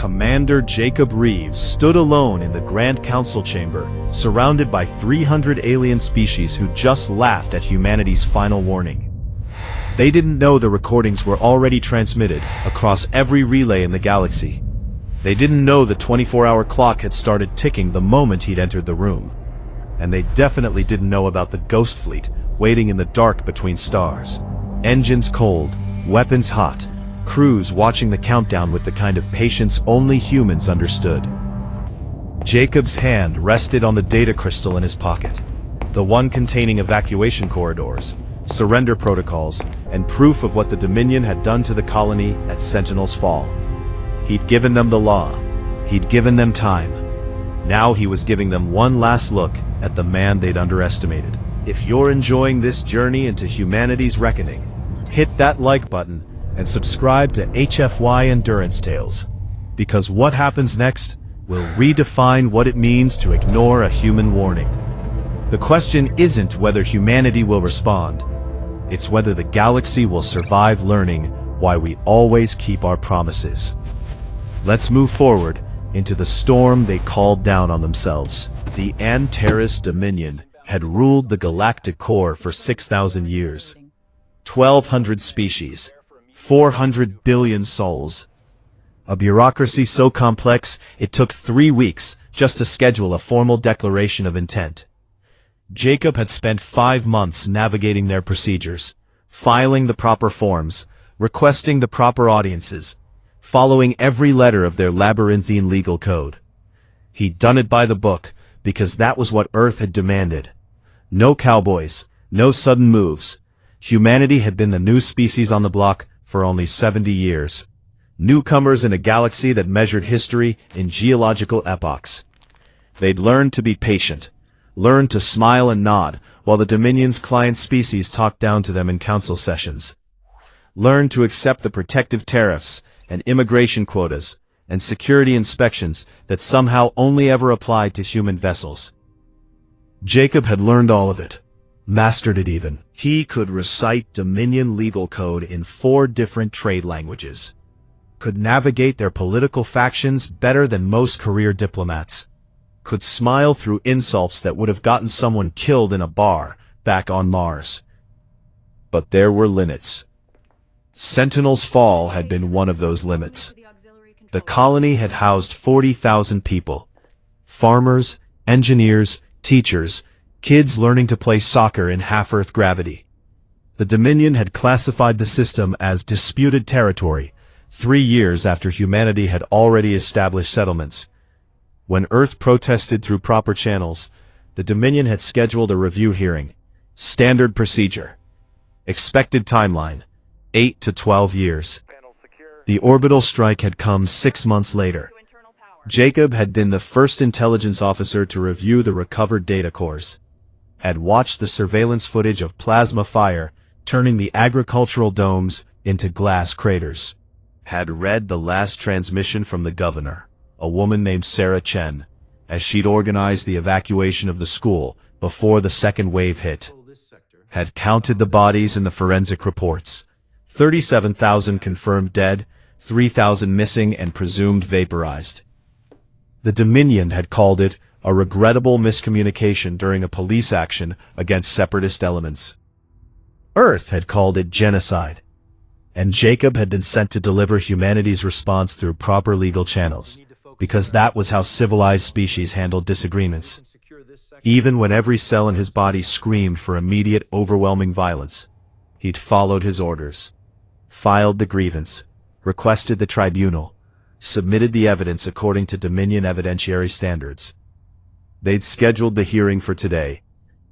Commander Jacob Reeves stood alone in the Grand Council chamber, surrounded by 300 alien species who just laughed at humanity's final warning. They didn't know the recordings were already transmitted across every relay in the galaxy. They didn't know the 24-hour clock had started ticking the moment he'd entered the room. And they definitely didn't know about the ghost fleet waiting in the dark between stars. Engines cold, weapons hot, crews watching the countdown with the kind of patience only humans understood. Jacob's hand rested on the data crystal in his pocket, the one containing evacuation corridors, surrender protocols, and proof of what the Dominion had done to the colony at Sentinel's fall. He'd given them the law. He'd given them time. Now he was giving them one last look at the man they'd underestimated. If you're enjoying this journey into humanity's reckoning, hit that like button and subscribe to HFY Endurance Tales, because what happens next will redefine what it means to ignore a human warning. The question isn't whether humanity will respond. It's whether the galaxy will survive learning why we always keep our promises. Let's move forward into the storm they called down on themselves. The Antares Dominion had ruled the galactic core for 6,000 years. 1,200 species, 400 billion souls. A bureaucracy so complex it took 3 weeks just to schedule a formal declaration of intent. Jacob had spent 5 months navigating their procedures, filing the proper forms, requesting the proper audiences, following every letter of their labyrinthine legal code. He'd done it by the book, because that was what Earth had demanded. No cowboys, no sudden moves. Humanity had been the new species on the block for only 70 years. Newcomers in a galaxy that measured history in geological epochs. They'd learned to be patient, learned to smile and nod while the Dominion's client species talked down to them in council sessions. Learned to accept the protective tariffs and immigration quotas and security inspections that somehow only ever applied to human vessels. Jacob had learned all of it, mastered it even. He could recite Dominion legal code in 4 different trade languages, could navigate their political factions better than most career diplomats, could smile through insults that would have gotten someone killed in a bar back on Mars. But there were limits. Sentinel's fall had been one of those limits. The colony had housed 40,000 people. Farmers, engineers, teachers, kids learning to play soccer in half-Earth gravity. The Dominion had classified the system as disputed territory 3 years after humanity had already established settlements. When Earth protested through proper channels, the Dominion had scheduled a review hearing. Standard procedure. Expected timeline, 8 to 12 years. The orbital strike had come 6 months later. Jacob had been the first intelligence officer to review the recovered data cores, had watched the surveillance footage of plasma fire turning the agricultural domes into glass craters, had read the last transmission from the governor, a woman named Sarah Chen, as she'd organized the evacuation of the school before the second wave hit, had counted the bodies in the forensic reports, 37,000 confirmed dead, 3,000 missing and presumed vaporized. The Dominion had called it a regrettable miscommunication during a police action against separatist elements. Earth had called it genocide, and Jacob had been sent to deliver humanity's response through proper legal channels, because that was how civilized species handled disagreements. Even when every cell in his body screamed for immediate, overwhelming violence, he'd followed his orders, filed the grievance, requested the tribunal, submitted the evidence according to Dominion evidentiary standards. They'd scheduled the hearing for today,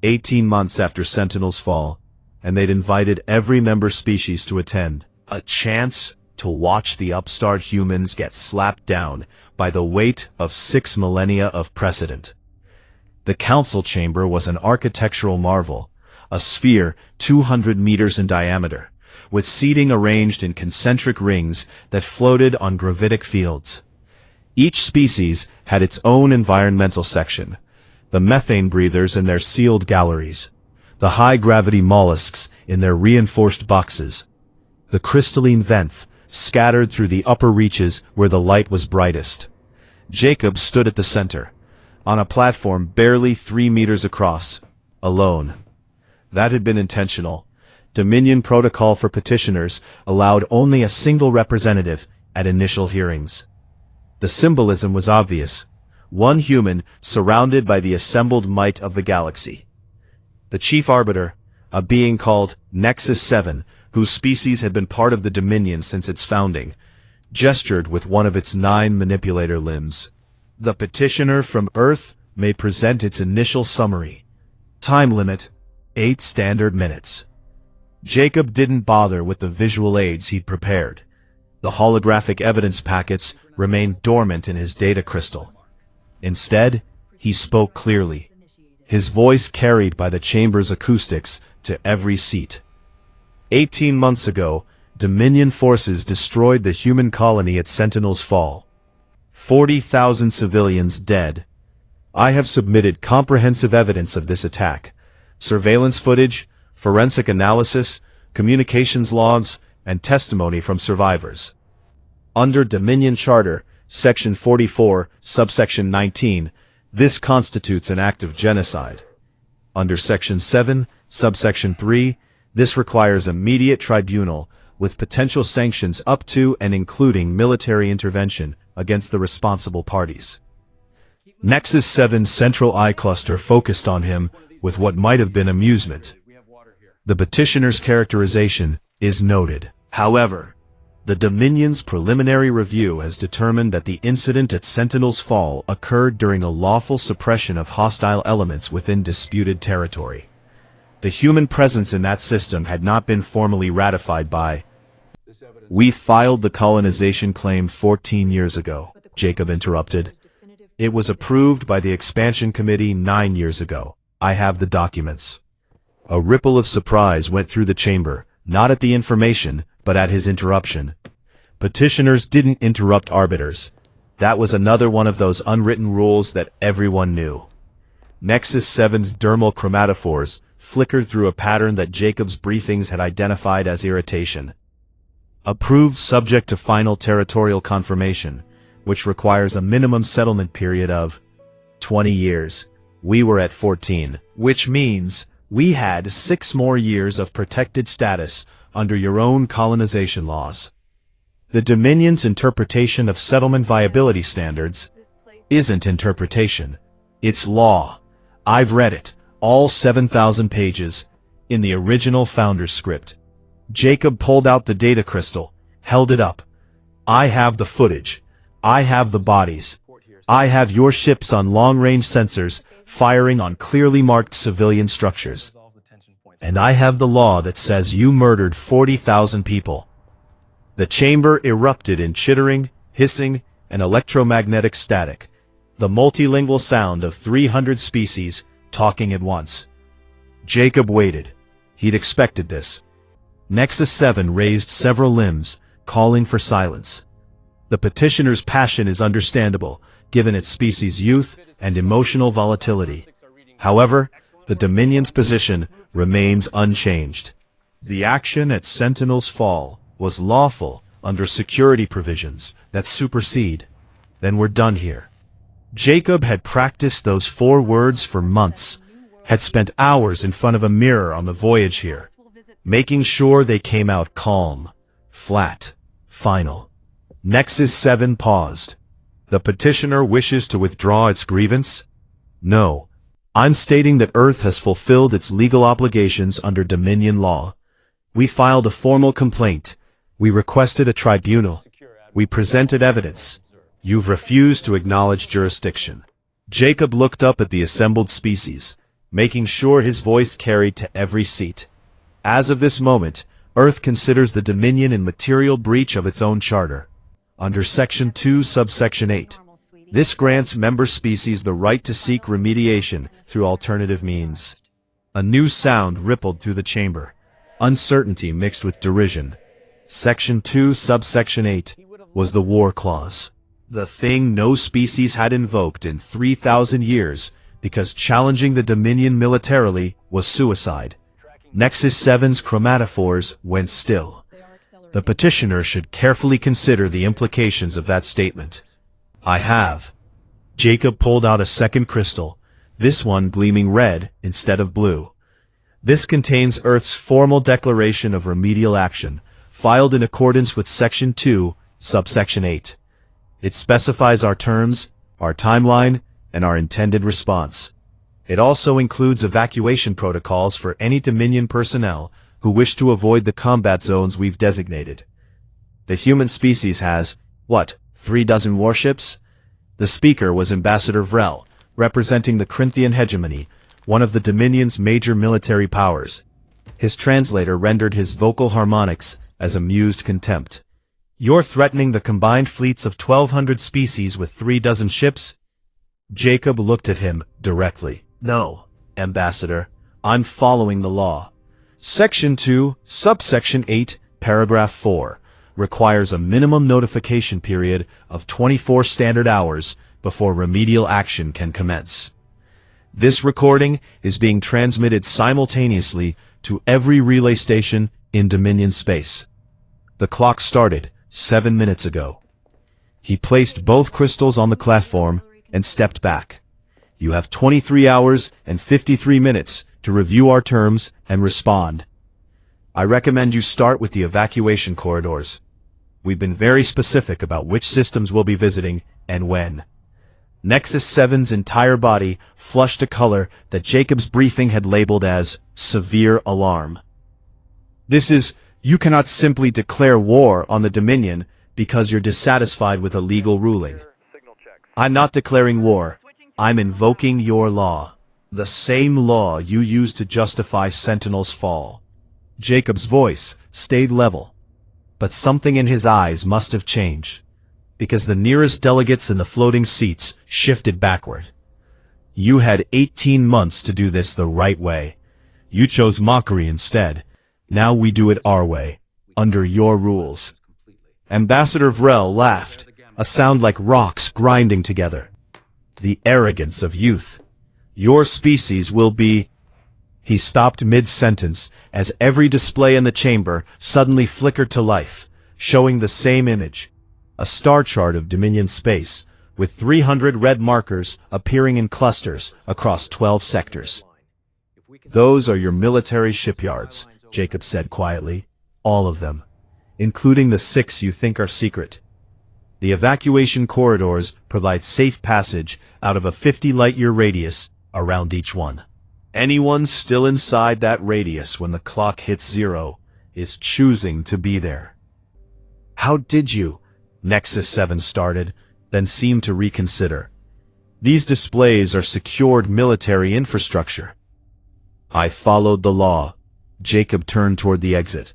18 months after Sentinel's fall, and they'd invited every member species to attend. A chance to watch the upstart humans get slapped down by the weight of 6 millennia of precedent. The council chamber was an architectural marvel, a sphere 200 meters in diameter, with seating arranged in concentric rings that floated on gravitic fields. Each species had its own environmental section, the methane breathers in their sealed galleries, the high-gravity mollusks in their reinforced boxes, the crystalline vent scattered through the upper reaches where the light was brightest. Jacob stood at the center, on a platform barely 3 meters across, alone. That had been intentional. Dominion protocol for petitioners allowed only a single representative at initial hearings. The symbolism was obvious. One human surrounded by the assembled might of the galaxy. The chief arbiter, a being called Nexus 7, whose species had been part of the Dominion since its founding, gestured with one of its 9 manipulator limbs. The petitioner from Earth may present its initial summary. Time limit, 8 standard minutes. Jacob didn't bother with the visual aids he'd prepared. The holographic evidence packets remained dormant in his data crystal. Instead, he spoke clearly, his voice carried by the chamber's acoustics to every seat. 18 months ago, Dominion forces destroyed the human colony at Sentinel's fall. 40,000 civilians dead. I have submitted comprehensive evidence of this attack. Surveillance footage, forensic analysis, communications logs, and testimony from survivors. Under Dominion Charter, Section 44, Subsection 19, this constitutes an act of genocide. Under Section 7, Subsection 3, this requires immediate tribunal, with potential sanctions up to and including military intervention against the responsible parties. Nexus 7's central eye cluster focused on him with what might have been amusement. The petitioner's characterization is noted. However, the Dominion's preliminary review has determined that the incident at Sentinel's fall occurred during a lawful suppression of hostile elements within disputed territory. The human presence in that system had not been formally ratified by. We filed the colonization claim 14 years ago, Jacob interrupted. It was approved by the expansion committee 9 years ago. I have the documents. A ripple of surprise went through the chamber, not at the information, but at his interruption. Petitioners didn't interrupt arbiters. That was another one of those unwritten rules that everyone knew. Nexus 7's dermal chromatophores flickered through a pattern that Jacob's briefings had identified as irritation. Approved subject to final territorial confirmation, which requires a minimum settlement period of 20 years. We were at 14, which means we had 6 more years of protected status under your own colonization laws. The Dominion's interpretation of settlement viability standards isn't interpretation. It's law. I've read it, all 7,000 pages, in the original Founder's script. Jacob pulled out the data crystal, held it up. I have the footage. I have the bodies. I have your ships on long-range sensors firing on clearly marked civilian structures. And I have the law that says you murdered 40,000 people. The chamber erupted in chittering, hissing, and electromagnetic static, the multilingual sound of 300 species talking at once. Jacob waited. He'd expected this. Nexus 7 raised several limbs, calling for silence. The petitioner's passion is understandable, given its species' youth and emotional volatility. However, the Dominion's position remains unchanged. The action at Sentinel's fall was lawful under security provisions that supersede. Then we're done here. Jacob had practiced those 4 words for months, had spent hours in front of a mirror on the voyage here, making sure they came out calm, flat, final. Nexus 7 paused. The petitioner wishes to withdraw its grievance? No. I'm stating that Earth has fulfilled its legal obligations under Dominion law. We filed a formal complaint. We requested a tribunal. We presented evidence. You've refused to acknowledge jurisdiction. Jacob looked up at the assembled species, making sure his voice carried to every seat. As of this moment, Earth considers the Dominion in material breach of its own charter. Under Section 2, Subsection 8. This grants member species the right to seek remediation through alternative means. A new sound rippled through the chamber. Uncertainty mixed with derision. Section 2, Subsection 8 was the War Clause. The thing no species had invoked in 3,000 years because challenging the Dominion militarily was suicide. Nexus 7's chromatophores went still. The petitioner should carefully consider the implications of that statement. I have. Jacob pulled out a second crystal, this one gleaming red instead of blue. This contains Earth's formal declaration of remedial action, filed in accordance with Section 2, Subsection 8. It specifies our terms, our timeline, and our intended response. It also includes evacuation protocols for any Dominion personnel who wish to avoid the combat zones we've designated. The human species has, 3 warships? The speaker was Ambassador Vrel, representing the Corinthian hegemony, one of the Dominion's major military powers. His translator rendered his vocal harmonics as amused contempt. You're threatening the combined fleets of 1,200 species with 3 ships? Jacob looked at him directly. No, Ambassador, I'm following the law. Section 2, Subsection 8, Paragraph 4, requires a minimum notification period of 24 standard hours before remedial action can commence. This recording is being transmitted simultaneously to every relay station in Dominion space. The clock started 7 minutes ago. He placed both crystals on the platform and stepped back. You have 23 hours and 53 minutes to review our terms and respond. I recommend you start with the evacuation corridors. We've been very specific about which systems we'll be visiting and when. Nexus 7's entire body flushed a color that Jacob's briefing had labeled as severe alarm. You cannot simply declare war on the Dominion because you're dissatisfied with a legal ruling. I'm not declaring war. I'm invoking your law. The same law you used to justify Sentinel's fall. Jacob's voice stayed level, but something in his eyes must have changed, because the nearest delegates in the floating seats shifted backward. You had 18 months to do this the right way. You chose mockery instead. Now we do it our way, under your rules. Ambassador Vrel laughed, a sound like rocks grinding together. The arrogance of youth. Your species will be... He stopped mid-sentence as every display in the chamber suddenly flickered to life, showing the same image. A star chart of Dominion space, with 300 red markers appearing in clusters across 12 sectors. Those are your military shipyards, Jacob said quietly. All of them, including the 6 you think are secret. The evacuation corridors provide safe passage out of a 50 light-year radius around each one. Anyone still inside that radius when the clock hits 0 is choosing to be there. How did you? Nexus 7 started, then seemed to reconsider. These displays are secured military infrastructure. I followed the law. Jacob turned toward the exit.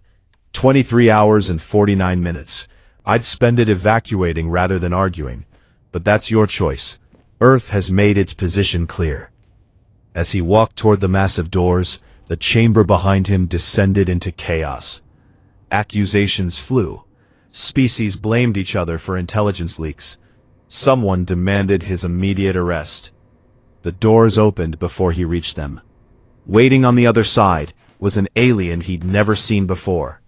23 hours and 49 minutes. I'd spend it evacuating rather than arguing, but that's your choice. Earth has made its position clear. As he walked toward the massive doors, the chamber behind him descended into chaos. Accusations flew. Species blamed each other for intelligence leaks. Someone demanded his immediate arrest. The doors opened before he reached them. Waiting on the other side was an alien he'd never seen before.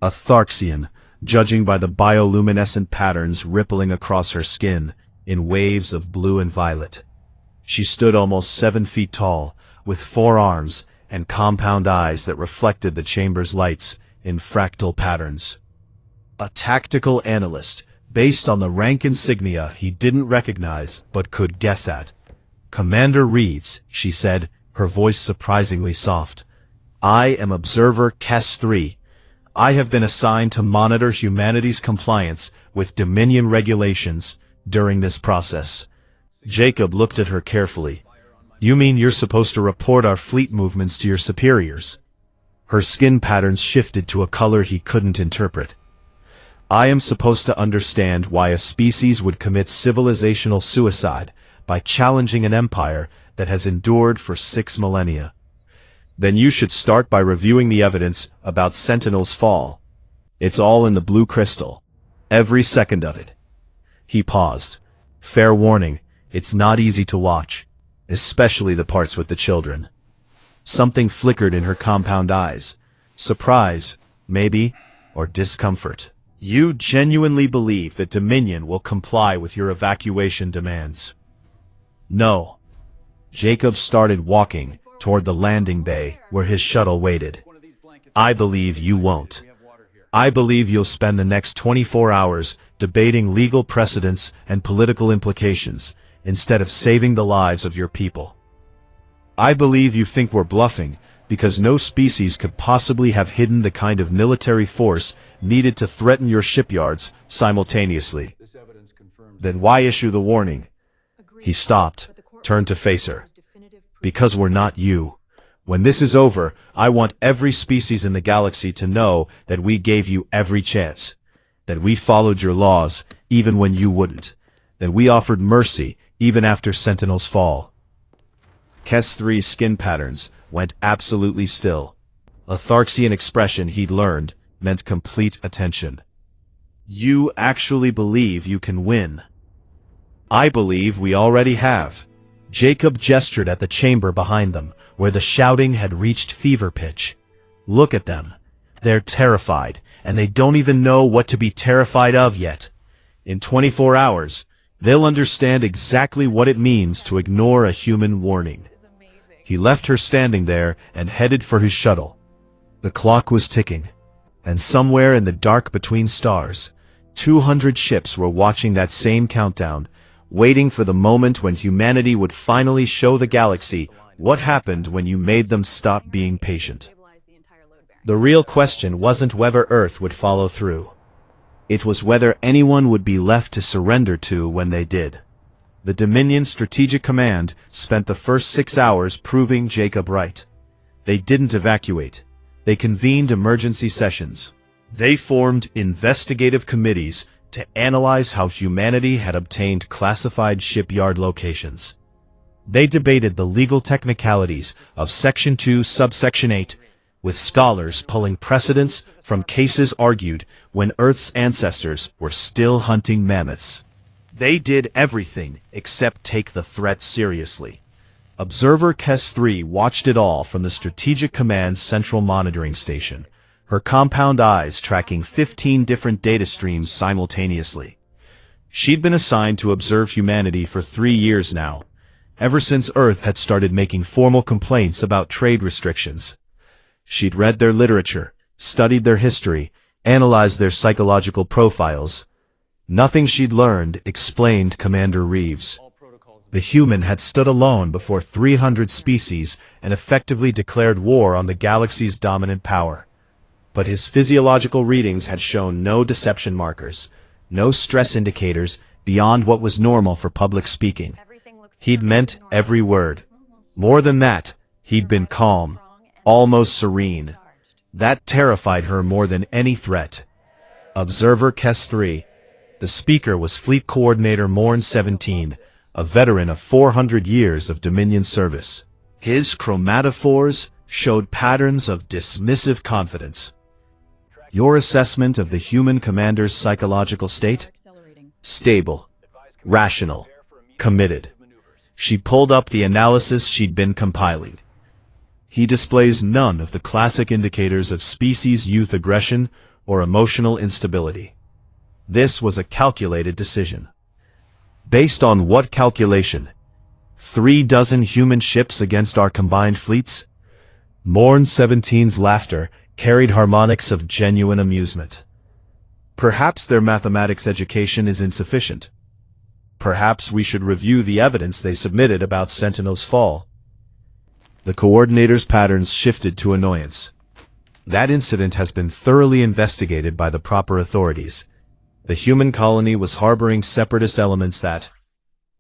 A Tharxian, judging by the bioluminescent patterns rippling across her skin in waves of blue and violet. She stood almost 7 feet tall, with 4 arms and compound eyes that reflected the chamber's lights in fractal patterns. A tactical analyst, based on the rank insignia he didn't recognize but could guess at. Commander Reeves, she said, her voice surprisingly soft. I am Observer Kes 3. I have been assigned to monitor humanity's compliance with Dominion regulations during this process. Jacob looked at her carefully. You mean you're supposed to report our fleet movements to your superiors? Her skin patterns shifted to a color he couldn't interpret. I am supposed to understand why a species would commit civilizational suicide by challenging an empire that has endured for 6 millennia. Then you should start by reviewing the evidence about Sentinel's fall. It's all in the blue crystal. Every second of it. He paused. Fair warning, it's not easy to watch, especially the parts with the children. Something flickered in her compound eyes. Surprise, maybe, or discomfort. You genuinely believe that Dominion will comply with your evacuation demands. No. Jacob started walking toward the landing bay where his shuttle waited. I believe you won't. I believe you'll spend the next 24 hours debating legal precedents and political implications instead of saving the lives of your people. I believe you think we're bluffing because no species could possibly have hidden the kind of military force needed to threaten your shipyards simultaneously. Then why issue the warning? He stopped, turned to face her. Because we're not you. When this is over, I want every species in the galaxy to know that we gave you every chance. That we followed your laws, even when you wouldn't. That we offered mercy, even after Sentinel's fall. Kes-3's skin patterns went absolutely still. A Tharxian expression he'd learned meant complete attention. You actually believe you can win. I believe we already have. Jacob gestured at the chamber behind them, where the shouting had reached fever pitch. Look at them. They're terrified, and they don't even know what to be terrified of yet. In 24 hours, they'll understand exactly what it means to ignore a human warning. He left her standing there and headed for his shuttle. The clock was ticking, and somewhere in the dark between stars, 200 ships were watching that same countdown, waiting for the moment when humanity would finally show the galaxy what happened when you made them stop being patient. The real question wasn't whether Earth would follow through. It was whether anyone would be left to surrender to when they did. The Dominion Strategic Command spent the first 6 hours proving Jacob right. They didn't evacuate. They convened emergency sessions. They formed investigative committees to analyze how humanity had obtained classified shipyard locations. They debated the legal technicalities of Section 2, Subsection 8, with scholars pulling precedents from cases argued when Earth's ancestors were still hunting mammoths. They did everything except take the threat seriously. Observer Kes-3 watched it all from the Strategic Command's central monitoring station, her compound eyes tracking 15 different data streams simultaneously. She'd been assigned to observe humanity for 3 years now, ever since Earth had started making formal complaints about trade restrictions. She'd read their literature, studied their history, analyzed their psychological profiles. Nothing she'd learned explained Commander Reeves. The human had stood alone before 300 species and effectively declared war on the galaxy's dominant power. But his physiological readings had shown no deception markers, no stress indicators beyond what was normal for public speaking. He'd meant every word. More than that, he'd been calm, almost serene. That terrified her more than any threat. Observer Kes-3. The speaker was Fleet Coordinator Morn-17, a veteran of 400 years of Dominion service. His chromatophores showed patterns of dismissive confidence. Your assessment of the human commander's psychological state? Stable, rational, committed. She pulled up the analysis she'd been compiling. He displays none of the classic indicators of species youth aggression or emotional instability. This was a calculated decision. Based on what calculation? 36 human ships against our combined fleets? Morn-17's laughter carried harmonics of genuine amusement. Perhaps their mathematics education is insufficient. Perhaps we should review the evidence they submitted about Sentinel's fall. The coordinator's patterns shifted to annoyance. That incident has been thoroughly investigated by the proper authorities. The human colony was harboring separatist elements that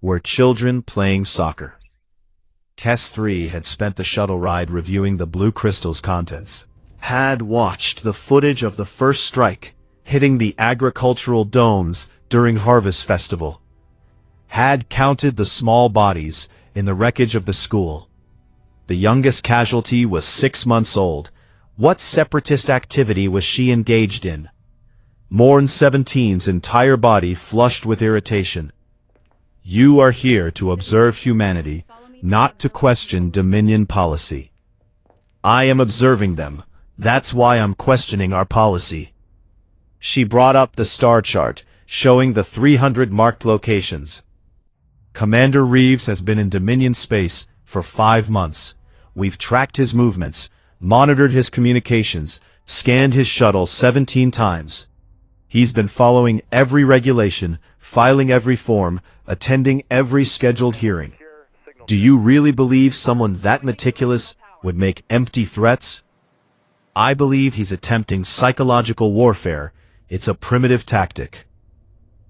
were children playing soccer. Kes-3 had spent the shuttle ride reviewing the blue crystal's contents, had watched the footage of the first strike hitting the agricultural domes during Harvest Festival, had counted the small bodies in the wreckage of the school. The youngest casualty was 6 months old. What separatist activity was she engaged in? Morn-17's entire body flushed with irritation. You are here to observe humanity, not to question Dominion policy. I am observing them. That's why I'm questioning our policy. She brought up the star chart, showing the 300 marked locations. Commander Reeves has been in Dominion space for 5 months. We've tracked his movements, monitored his communications, scanned his shuttle 17 times. He's been following every regulation, filing every form, attending every scheduled hearing. Do you really believe someone that meticulous would make empty threats? I believe he's attempting psychological warfare. It's a primitive tactic.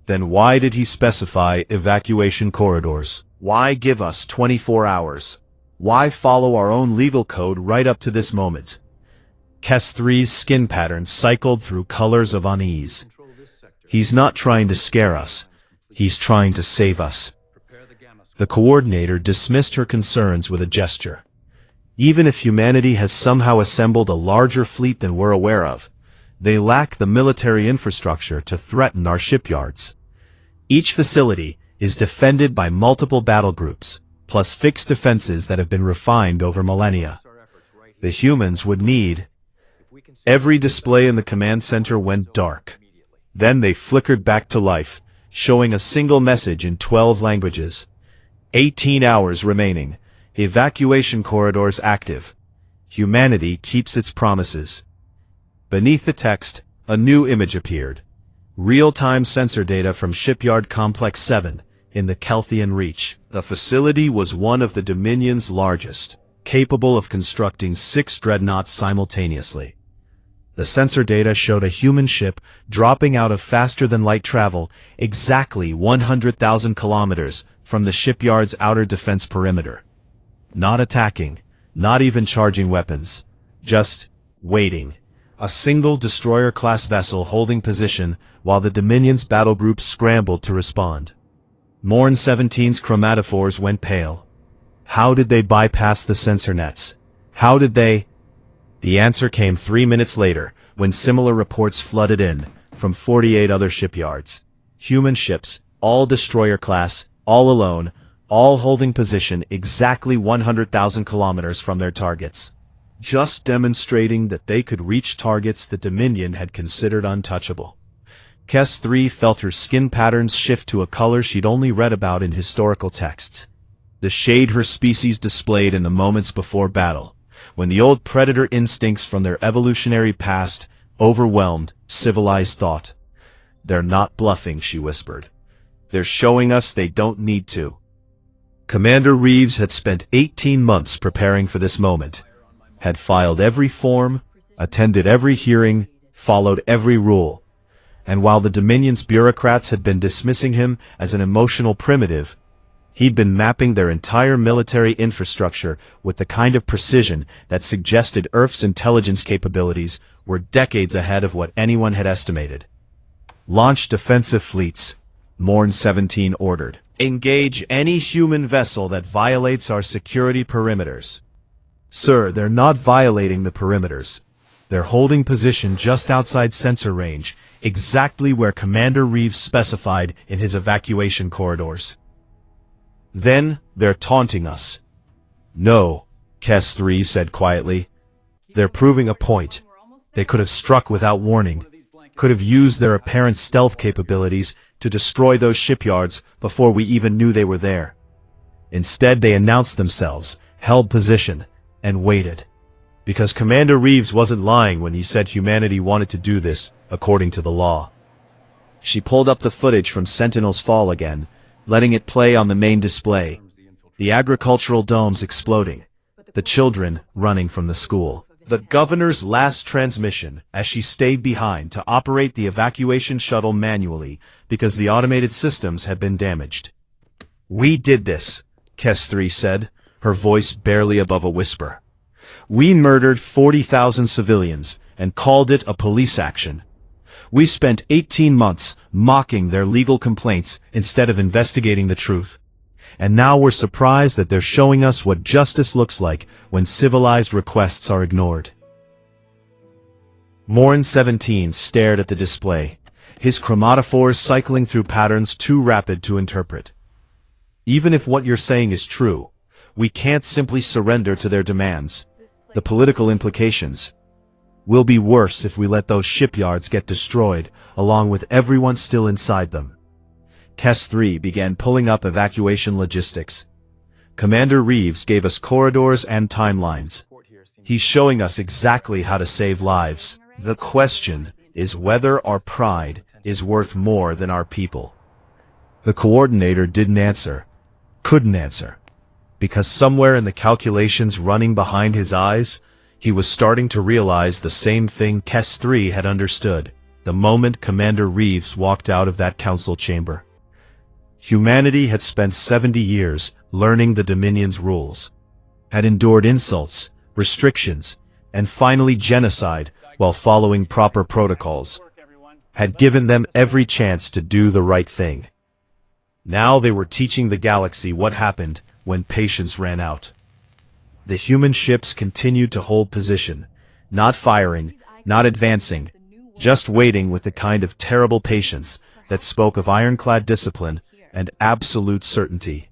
Then why did he specify evacuation corridors? Why give us 24 hours? Why follow our own legal code right up to this moment? Kes-3's skin pattern cycled through colors of unease. He's not trying to scare us. He's trying to save us. The coordinator dismissed her concerns with a gesture. Even if humanity has somehow assembled a larger fleet than we're aware of, they lack the military infrastructure to threaten our shipyards. Each facility is defended by multiple battle groups, plus fixed defenses that have been refined over millennia. The humans would need. Every display in the command center went dark. Then they flickered back to life, showing a single message in 12 languages. 18 hours remaining. Evacuation corridors active. Humanity keeps its promises. Beneath the text, a new image appeared. Real-time sensor data from Shipyard Complex 7 in the Kelthian Reach. The facility was one of the Dominion's largest, capable of constructing 6 dreadnoughts simultaneously. The sensor data showed a human ship dropping out of faster-than-light travel exactly 100,000 kilometers from the shipyard's outer defense perimeter. Not attacking, not even charging weapons, just waiting. A single destroyer-class vessel holding position while the Dominion's battle groups scrambled to respond. Morn 17's chromatophores went pale. How did they bypass the sensor nets? How did they? The answer came 3 minutes later, when similar reports flooded in from 48 other shipyards. Human ships, all destroyer-class, all alone, all holding position exactly 100,000 kilometers from their targets. Just demonstrating that they could reach targets the Dominion had considered untouchable. Kes-3 felt her skin patterns shift to a color she'd only read about in historical texts. The shade her species displayed in the moments before battle, when the old predator instincts from their evolutionary past overwhelmed civilized thought. They're not bluffing, she whispered. They're showing us they don't need to. Commander Reeves had spent 18 months preparing for this moment, had filed every form, attended every hearing, followed every rule. And while the Dominion's bureaucrats had been dismissing him as an emotional primitive, he'd been mapping their entire military infrastructure with the kind of precision that suggested Earth's intelligence capabilities were decades ahead of what anyone had estimated. Launch defensive fleets, Morn 17 ordered. Engage any human vessel that violates our security perimeters. Sir, they're not violating the perimeters. They're holding position just outside sensor range, exactly where Commander Reeves specified in his evacuation corridors. Then, they're taunting us. No, Kes-3 said quietly. They're proving a point. They could have struck without warning, could have used their apparent stealth capabilities to destroy those shipyards before we even knew they were there. Instead, they announced themselves, held position, and waited. Because Commander Reeves wasn't lying when he said humanity wanted to do this according to the law. She pulled up the footage from Sentinel's fall again, letting it play on the main display. The agricultural domes exploding, the children running from the school. The governor's last transmission as she stayed behind to operate the evacuation shuttle manually because the automated systems had been damaged. We did this, Kes-3 said, her voice barely above a whisper. We murdered 40,000 civilians and called it a police action. We spent 18 months mocking their legal complaints instead of investigating the truth. And now we're surprised that they're showing us what justice looks like when civilized requests are ignored. Morn 17 stared at the display, his chromatophores cycling through patterns too rapid to interpret. Even if what you're saying is true, we can't simply surrender to their demands. The political implications. Will be worse if we let those shipyards get destroyed, along with everyone still inside them. KES-3 began pulling up evacuation logistics. Commander Reeves gave us corridors and timelines. He's showing us exactly how to save lives. The question is whether our pride is worth more than our people. The coordinator didn't answer. Couldn't answer. Because somewhere in the calculations running behind his eyes, he was starting to realize the same thing KES-3 had understood the moment Commander Reeves walked out of that council chamber. Humanity had spent 70 years learning the Dominion's rules, had endured insults, restrictions, and finally genocide while following proper protocols, had given them every chance to do the right thing. Now they were teaching the galaxy what happened when patience ran out. The human ships continued to hold position, not firing, not advancing, just waiting with the kind of terrible patience that spoke of ironclad discipline and absolute certainty.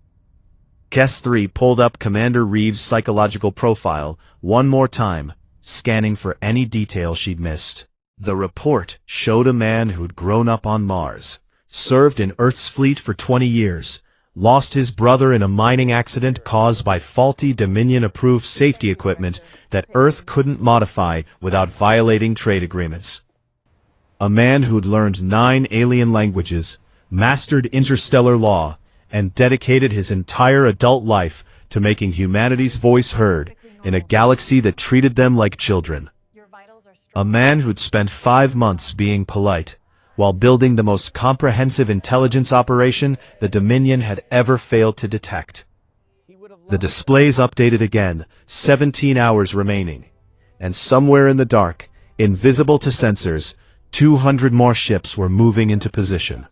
KES-3 pulled up Commander Reeves' psychological profile one more time, scanning for any detail she'd missed. The report showed a man who'd grown up on Mars, served in Earth's fleet for 20 years, lost his brother in a mining accident caused by faulty Dominion-approved safety equipment that Earth couldn't modify without violating trade agreements. A man who'd learned 9 alien languages, mastered interstellar law, and dedicated his entire adult life to making humanity's voice heard in a galaxy that treated them like children. A man who'd spent 5 months being polite, while building the most comprehensive intelligence operation the Dominion had ever failed to detect. The displays updated again, 17 hours remaining, and somewhere in the dark, invisible to sensors, 200 more ships were moving into position,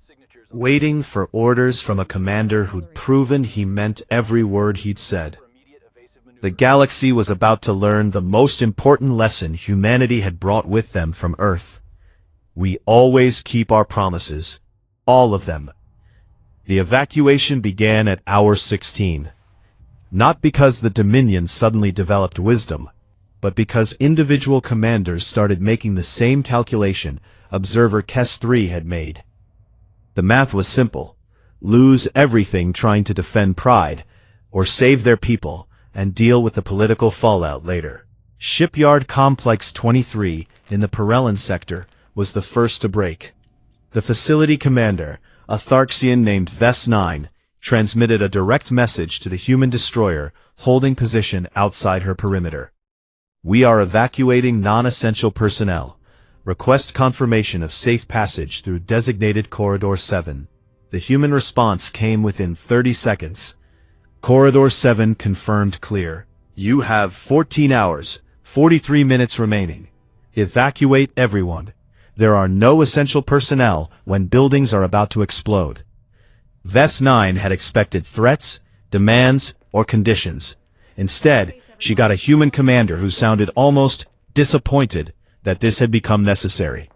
waiting for orders from a commander who'd proven he meant every word he'd said. The galaxy was about to learn the most important lesson humanity had brought with them from Earth. We always keep our promises. All of them. The evacuation began at hour 16. Not because the Dominion suddenly developed wisdom, but because individual commanders started making the same calculation observer KES-3 had made. The math was simple. Lose everything trying to defend pride, or save their people, and deal with the political fallout later. Shipyard Complex 23 in the Perellan sector was the first to break. The facility commander, a Tharxian named Ves-9, transmitted a direct message to the human destroyer holding position outside her perimeter. We are evacuating non-essential personnel. Request confirmation of safe passage through designated Corridor 7. The human response came within 30 seconds. Corridor 7 confirmed clear. You have 14 hours, 43 minutes remaining. Evacuate everyone. There are no essential personnel when buildings are about to explode. Ves-9 had expected threats, demands, or conditions. Instead, she got a human commander who sounded almost disappointed that this had become necessary.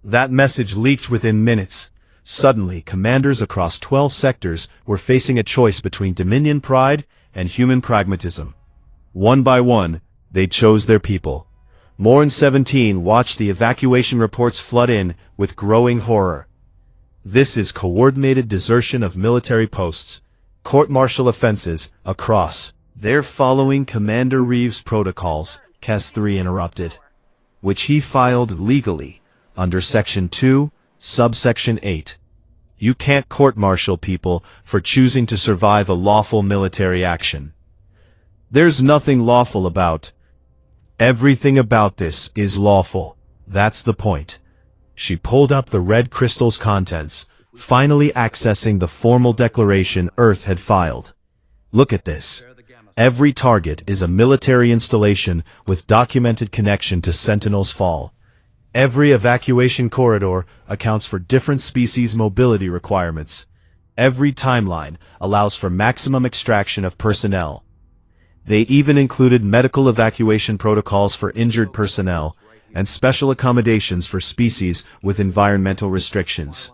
That message leaked within minutes. Suddenly, commanders across 12 sectors were facing a choice between Dominion pride and human pragmatism. One by one, they chose their people. Morn 17 watched the evacuation reports flood in with growing horror. This is coordinated desertion of military posts, court-martial offenses across. They're following Commander Reeves' protocols, KES-3 interrupted, which he filed legally under Section 2, Subsection 8. You can't court-martial people for choosing to survive a lawful military action. There's nothing lawful about. Everything about this is lawful. That's the point. She pulled up the red crystal's contents, finally accessing the formal declaration Earth had filed. Look at this. Every target is a military installation with documented connection to Sentinel's fall. Every evacuation corridor accounts for different species mobility requirements. Every timeline allows for maximum extraction of personnel. They even included medical evacuation protocols for injured personnel and special accommodations for species with environmental restrictions.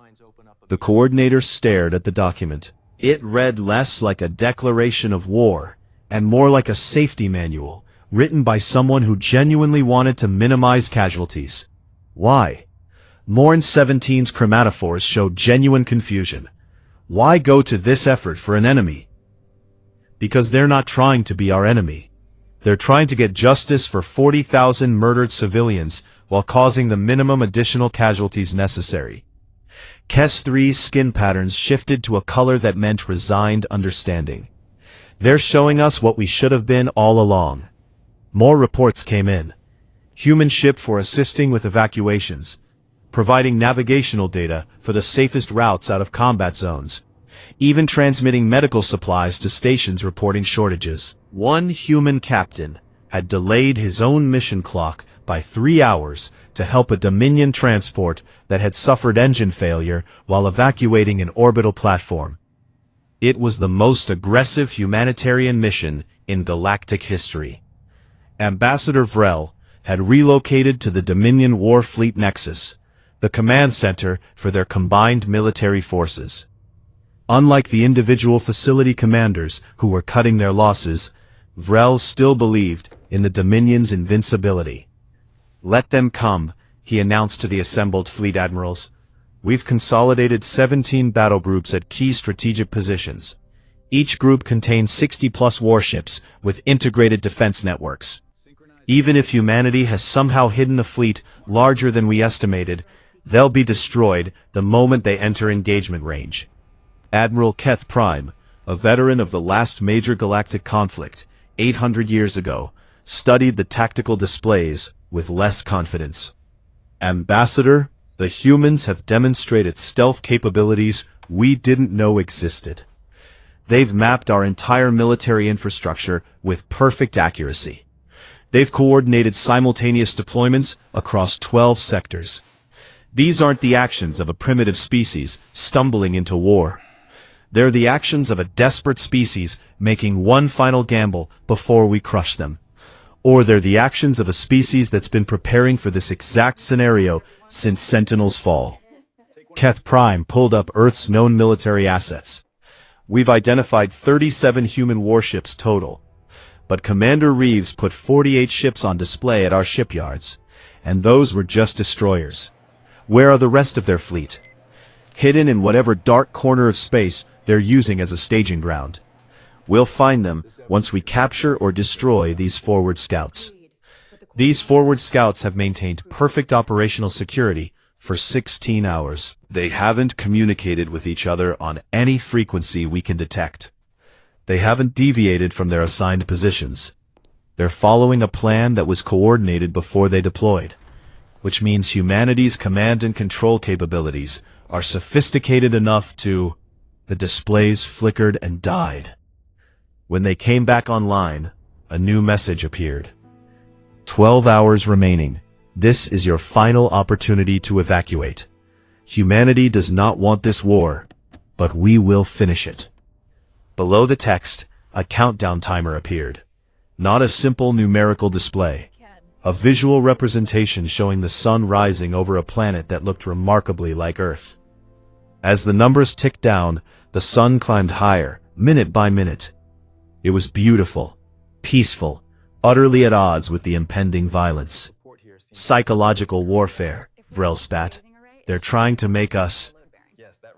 The coordinator stared at the document. It read less like a declaration of war and more like a safety manual, written by someone who genuinely wanted to minimize casualties. Why? Morn 17's chromatophores showed genuine confusion. Why go to this effort for an enemy? Because they're not trying to be our enemy. They're trying to get justice for 40,000 murdered civilians while causing the minimum additional casualties necessary. KES-3's skin patterns shifted to a color that meant resigned understanding. They're showing us what we should have been all along. More reports came in. Human ship for assisting with evacuations, providing navigational data for the safest routes out of combat zones, even transmitting medical supplies to stations reporting shortages. One human captain had delayed his own mission clock by 3 hours to help a Dominion transport that had suffered engine failure while evacuating an orbital platform. It was the most aggressive humanitarian mission in galactic history. Ambassador Vrel had relocated to the Dominion War Fleet Nexus, the command center for their combined military forces. Unlike the individual facility commanders who were cutting their losses, Vrel still believed in the Dominion's invincibility. "Let them come," he announced to the assembled fleet admirals. "We've consolidated 17 battle groups at key strategic positions. Each group contains 60-plus warships with integrated defense networks. Even if humanity has somehow hidden a fleet larger than we estimated, they'll be destroyed the moment they enter engagement range." Admiral Keth Prime, a veteran of the last major galactic conflict, 800 years ago, studied the tactical displays with less confidence. "Ambassador, the humans have demonstrated stealth capabilities we didn't know existed. They've mapped our entire military infrastructure with perfect accuracy. They've coordinated simultaneous deployments across 12 sectors. These aren't the actions of a primitive species stumbling into war. They're the actions of a desperate species making one final gamble before we crush them. Or they're the actions of a species that's been preparing for this exact scenario since Sentinel's fall." Keth Prime pulled up Earth's known military assets. "We've identified 37 human warships total. But Commander Reeves put 48 ships on display at our shipyards, and those were just destroyers. Where are the rest of their fleet? Hidden in whatever dark corner of space they're using as a staging ground. We'll find them once we capture or destroy these forward scouts." These forward scouts have maintained perfect operational security for 16 hours. They haven't communicated with each other on any frequency we can detect. They haven't deviated from their assigned positions. They're following a plan that was coordinated before they deployed, which means humanity's command and control capabilities are sophisticated enough to... The displays flickered and died. When they came back online, a new message appeared. 12 hours remaining. This is your final opportunity to evacuate. Humanity does not want this war, but we will finish it. Below the text, a countdown timer appeared. Not a simple numerical display. A visual representation showing the sun rising over a planet that looked remarkably like Earth. As the numbers ticked down, the sun climbed higher, minute by minute. It was beautiful, peaceful, utterly at odds with the impending violence. "Psychological warfare," Vrel spat. "They're trying to make us..."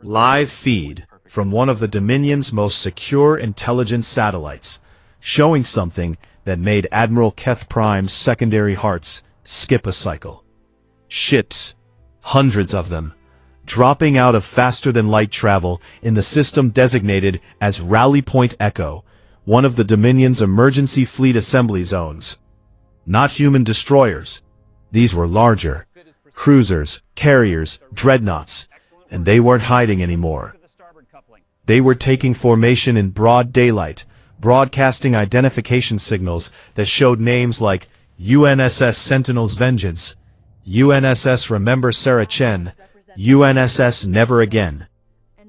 Live feed from one of the Dominion's most secure intelligence satellites, showing something that made Admiral Keth Prime's secondary hearts skip a cycle. Ships, hundreds of them, dropping out of faster-than-light travel in the system designated as Rally Point Echo, one of the Dominion's emergency fleet assembly zones. Not human destroyers. These were larger. Cruisers, carriers, dreadnoughts, and they weren't hiding anymore. They were taking formation in broad daylight, broadcasting identification signals that showed names like UNSS Sentinel's Vengeance, UNSS Remember Sarah Chen, UNSS Never Again.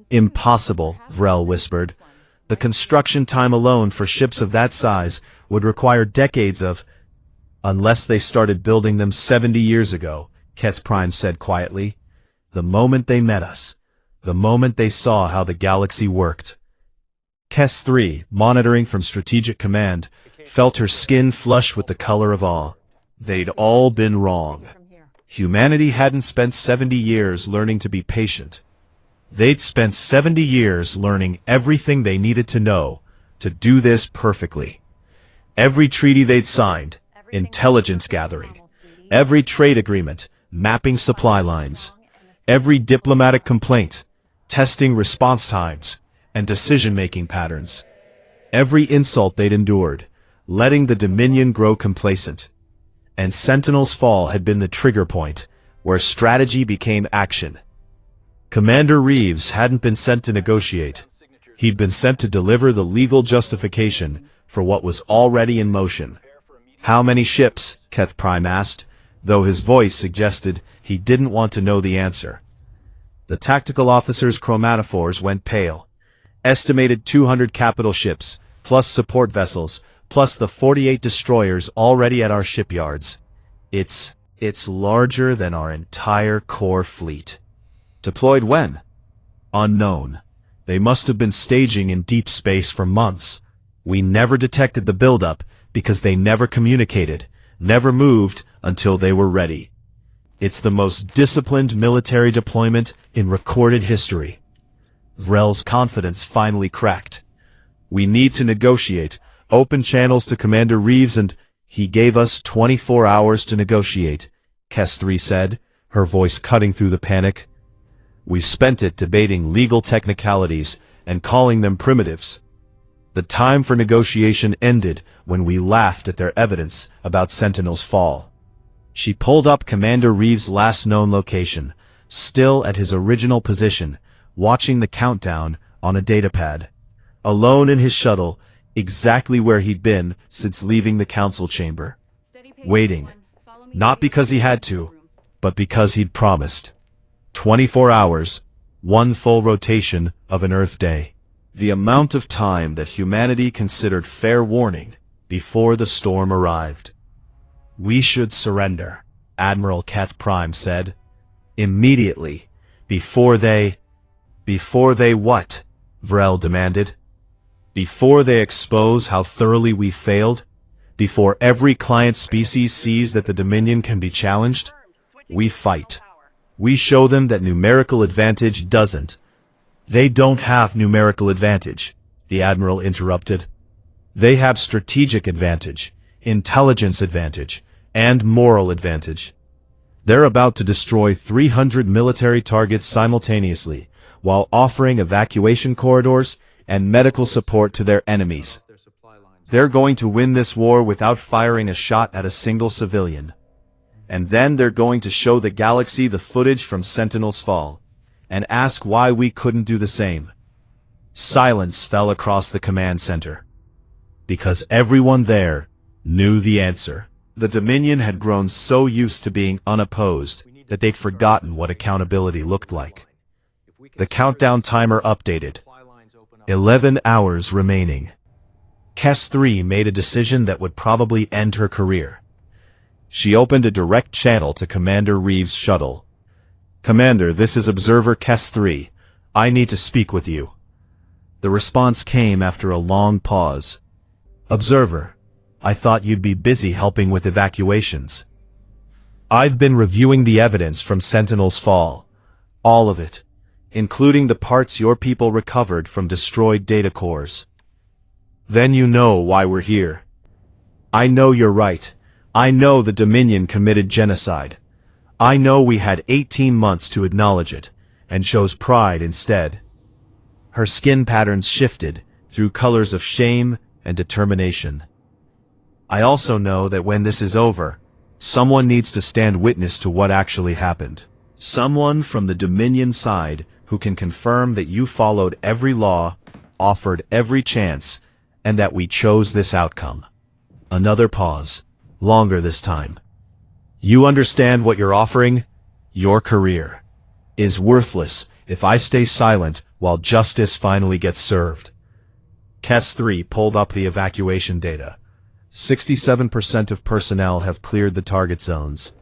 "Impossible," Vrel whispered. "The construction time alone for ships of that size would require decades of..." "Unless they started building them 70 years ago," Keth Prime said quietly. "The moment they met us, the moment they saw how the galaxy worked." KES-3, monitoring from Strategic Command, felt her skin flush with the color of awe. They'd all been wrong. Humanity hadn't spent 70 years learning to be patient. They'd spent 70 years learning everything they needed to know to do this perfectly. Every treaty they'd signed, intelligence gathering. Every trade agreement, mapping supply lines. Every diplomatic complaint, testing response times and decision-making patterns. Every insult they'd endured, letting the Dominion grow complacent. And Sentinel's fall had been the trigger point, where strategy became action. Commander Reeves hadn't been sent to negotiate. He'd been sent to deliver the legal justification for what was already in motion. "How many ships?" Keth Prime asked, though his voice suggested he didn't want to know the answer. The tactical officer's chromatophores went pale. Estimated 200 capital ships, plus support vessels, plus the 48 destroyers already at our shipyards. It's larger than our entire core fleet. Deployed when? Unknown. They must have been staging in deep space for months. We never detected the buildup because they never communicated, never moved until they were ready. It's the most disciplined military deployment in recorded history. Vrel's confidence finally cracked. "We need to negotiate. Open channels to Commander Reeves and—" "He gave us 24 hours to negotiate," Kestri said, her voice cutting through the panic. "We spent it debating legal technicalities and calling them primitives. The time for negotiation ended when we laughed at their evidence about Sentinel's fall." She pulled up Commander Reeves' last known location, still at his original position, watching the countdown on a datapad. Alone in his shuttle, exactly where he'd been since leaving the council chamber. Waiting. Not because he had to, but because he'd promised. 24 hours, one full rotation of an Earth day. The amount of time that humanity considered fair warning before the storm arrived. "We should surrender," Admiral Keth Prime said. "Immediately. Before they what?" Vrel demanded. "Before they expose how thoroughly we failed? Before every client species sees that the Dominion can be challenged? We fight. We show them that numerical advantage doesn't." "They don't have numerical advantage," the Admiral interrupted. "They have strategic advantage, intelligence advantage, and moral advantage. They're about to destroy 300 military targets simultaneously, while offering evacuation corridors and medical support to their enemies. They're going to win this war without firing a shot at a single civilian. And then they're going to show the galaxy the footage from Sentinel's fall, and ask why we couldn't do the same." Silence fell across the command center. Because everyone there knew the answer. The Dominion had grown so used to being unopposed that they'd forgotten what accountability looked like. The countdown timer updated. 11 hours remaining. Kes 3 made a decision that would probably end her career. She opened a direct channel to Commander Reeves' shuttle. "Commander, this is Observer Kes 3. I need to speak with you." The response came after a long pause. "Observer, I thought you'd be busy helping with evacuations." "I've been reviewing the evidence from Sentinel's fall. All of it, including the parts your people recovered from destroyed data cores." "Then you know why we're here." "I know you're right. I know the Dominion committed genocide. I know we had 18 months to acknowledge it, and chose pride instead." Her skin patterns shifted through colors of shame and determination. "I also know that when this is over, someone needs to stand witness to what actually happened. Someone from the Dominion side who can confirm that you followed every law, offered every chance, and that we chose this outcome." Another pause, longer this time. "You understand what you're offering? Your career is worthless if I stay silent while justice finally gets served." Kes 3 pulled up the evacuation data. 67% of personnel have cleared the target zones.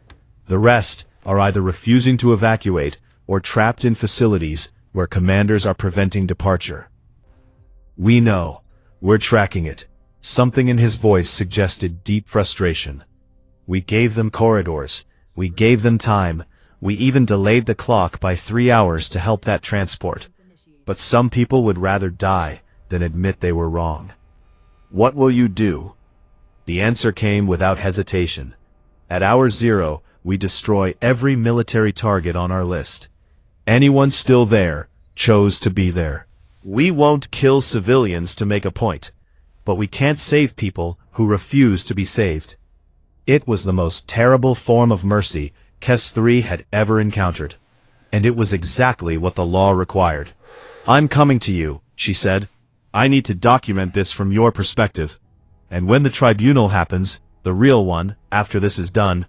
The rest are either refusing to evacuate or trapped in facilities where commanders are preventing departure. "We know. We're tracking it," Something in his voice suggested deep frustration. We gave them corridors. We gave them time. We even delayed the clock by 3 hours to help that transport. But some people would rather die than admit they were wrong. What will you do? The answer came without hesitation. At hour 0, we destroy every military target on our list. Anyone still there chose to be there. We won't kill civilians to make a point, but we can't save people who refuse to be saved. It was the most terrible form of mercy KES-3 had ever encountered, and it was exactly what the law required. I'm coming to you, she said. I need to document this from your perspective. And when the tribunal happens, the real one, after this is done,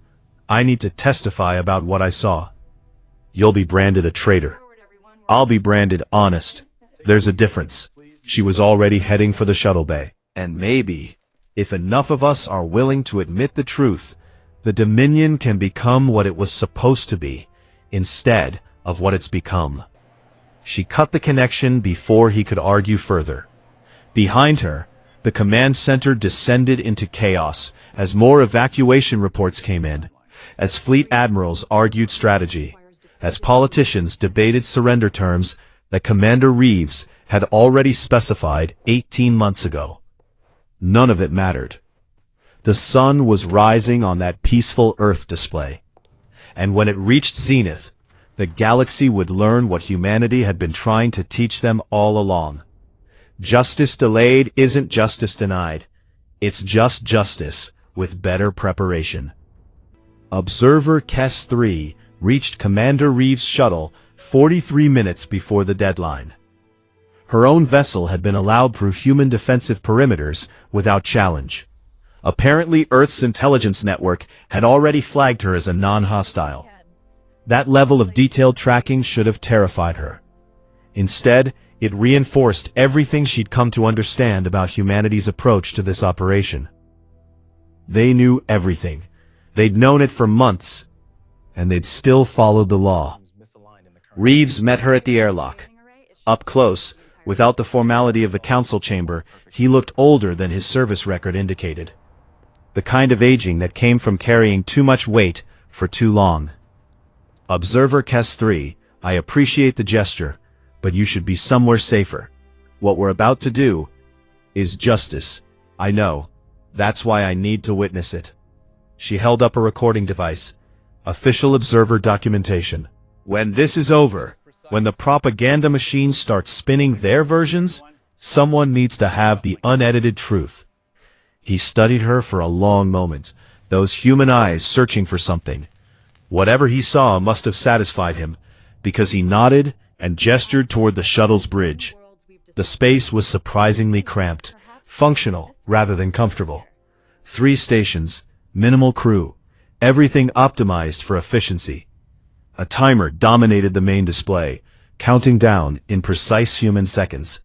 I need to testify about what I saw. You'll be branded a traitor. I'll be branded honest. There's a difference. She was already heading for the shuttle bay. And maybe, if enough of us are willing to admit the truth, the Dominion can become what it was supposed to be, instead of what it's become. She cut the connection before he could argue further. Behind her, the command center descended into chaos as more evacuation reports came in, as fleet admirals argued strategy, as politicians debated surrender terms that Commander Reeves had already specified 18 months ago. None of it mattered. The sun was rising on that peaceful Earth display, and when it reached zenith, the galaxy would learn what humanity had been trying to teach them all along. Justice delayed isn't justice denied. It's just justice with better preparation. Observer KES-3 reached Commander Reeves' shuttle 43 minutes before the deadline. Her own vessel had been allowed through human defensive perimeters without challenge. Apparently, Earth's intelligence network had already flagged her as a non-hostile. That level of detailed tracking should have terrified her. Instead, it reinforced everything she'd come to understand about humanity's approach to this operation. They knew everything. They'd known it for months, and they'd still followed the law. Reeves met her at the airlock. Up close, without the formality of the council chamber, he looked older than his service record indicated. The kind of aging that came from carrying too much weight for too long. Observer KES-3, I appreciate the gesture, but you should be somewhere safer. What we're about to do is justice. I know. That's why I need to witness it. She held up a recording device. Official observer documentation. When this is over, when the propaganda machines start spinning their versions, someone needs to have the unedited truth. He studied her for a long moment, those human eyes searching for something. Whatever he saw must have satisfied him, because he nodded and gestured toward the shuttle's bridge. The space was surprisingly cramped, functional rather than comfortable. 3 stations, minimal crew, everything optimized for efficiency. A timer dominated the main display, counting down in precise human seconds.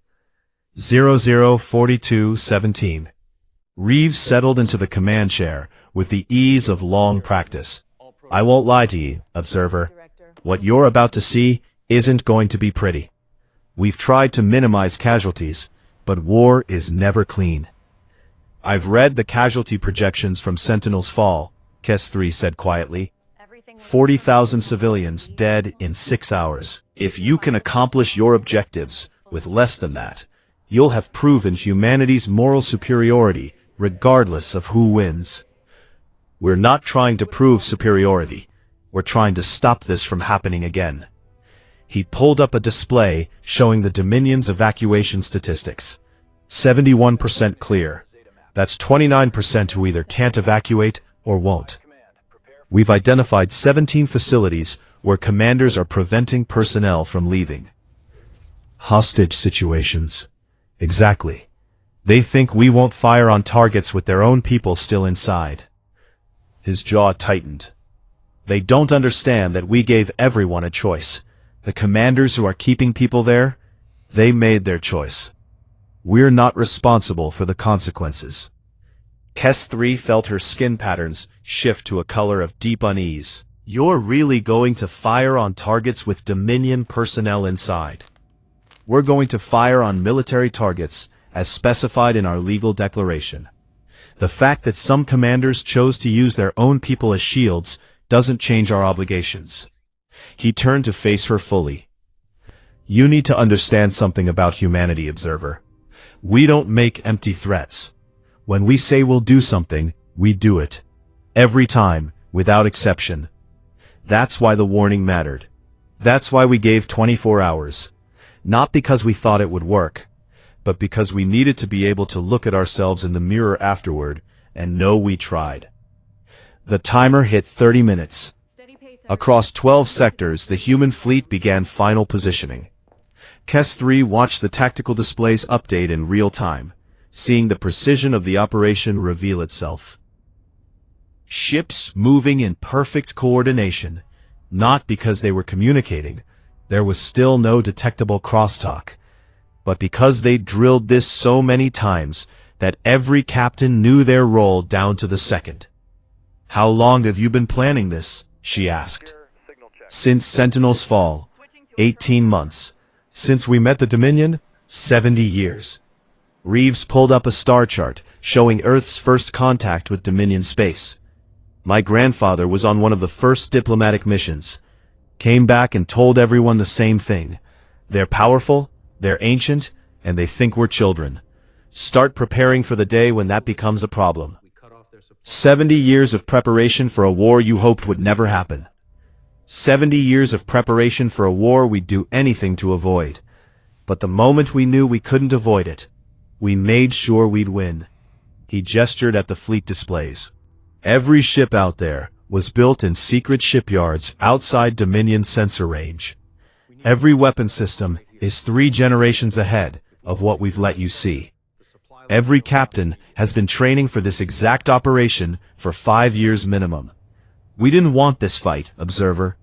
00:42:17. Reeves settled into the command chair with the ease of long practice. I won't lie to you, observer. What you're about to see isn't going to be pretty. We've tried to minimize casualties, but war is never clean. I've read the casualty projections from Sentinel's fall, KES-3 said quietly. 40,000 civilians dead in 6 hours. If you can accomplish your objectives with less than that, you'll have proven humanity's moral superiority regardless of who wins. We're not trying to prove superiority. We're trying to stop this from happening again. He pulled up a display showing the Dominion's evacuation statistics. 71% clear. That's 29% who either can't evacuate or won't. We've identified 17 facilities where commanders are preventing personnel from leaving. Hostage situations. Exactly. They think we won't fire on targets with their own people still inside. His jaw tightened. They don't understand that we gave everyone a choice. The commanders who are keeping people there, they made their choice. We're not responsible for the consequences. KES-3 felt her skin patterns shift to a color of deep unease. You're really going to fire on targets with Dominion personnel inside. We're going to fire on military targets as specified in our legal declaration. The fact that some commanders chose to use their own people as shields doesn't change our obligations. He turned to face her fully. You need to understand something about humanity, Observer. We don't make empty threats. When we say we'll do something, we do it. Every time, without exception. That's why the warning mattered. That's why we gave 24 hours. Not because we thought it would work, but because we needed to be able to look at ourselves in the mirror afterward and know we tried. The timer hit 30 minutes. Across 12 sectors, the human fleet began final positioning. Kes 3 watched the tactical displays update in real time, seeing the precision of the operation reveal itself. Ships moving in perfect coordination, not because they were communicating, there was still no detectable crosstalk, but because they drilled this so many times that every captain knew their role down to the second. How long have you been planning this? She asked. Since Sentinel's fall, 18 months. Since we met the Dominion, 70 years. Reeves pulled up a star chart showing Earth's first contact with Dominion space. My grandfather was on one of the first diplomatic missions. Came back and told everyone the same thing. They're powerful, they're ancient, and they think we're children. Start preparing for the day when that becomes a problem. 70 years of preparation for a war you hoped would never happen. 70 years of preparation for a war we'd do anything to avoid. But the moment we knew we couldn't avoid it, we made sure we'd win. He gestured at the fleet displays. Every ship out there was built in secret shipyards outside Dominion sensor range. Every weapon system is 3 generations ahead of what we've let you see. Every captain has been training for this exact operation for 5 years minimum. We didn't want this fight, Observer,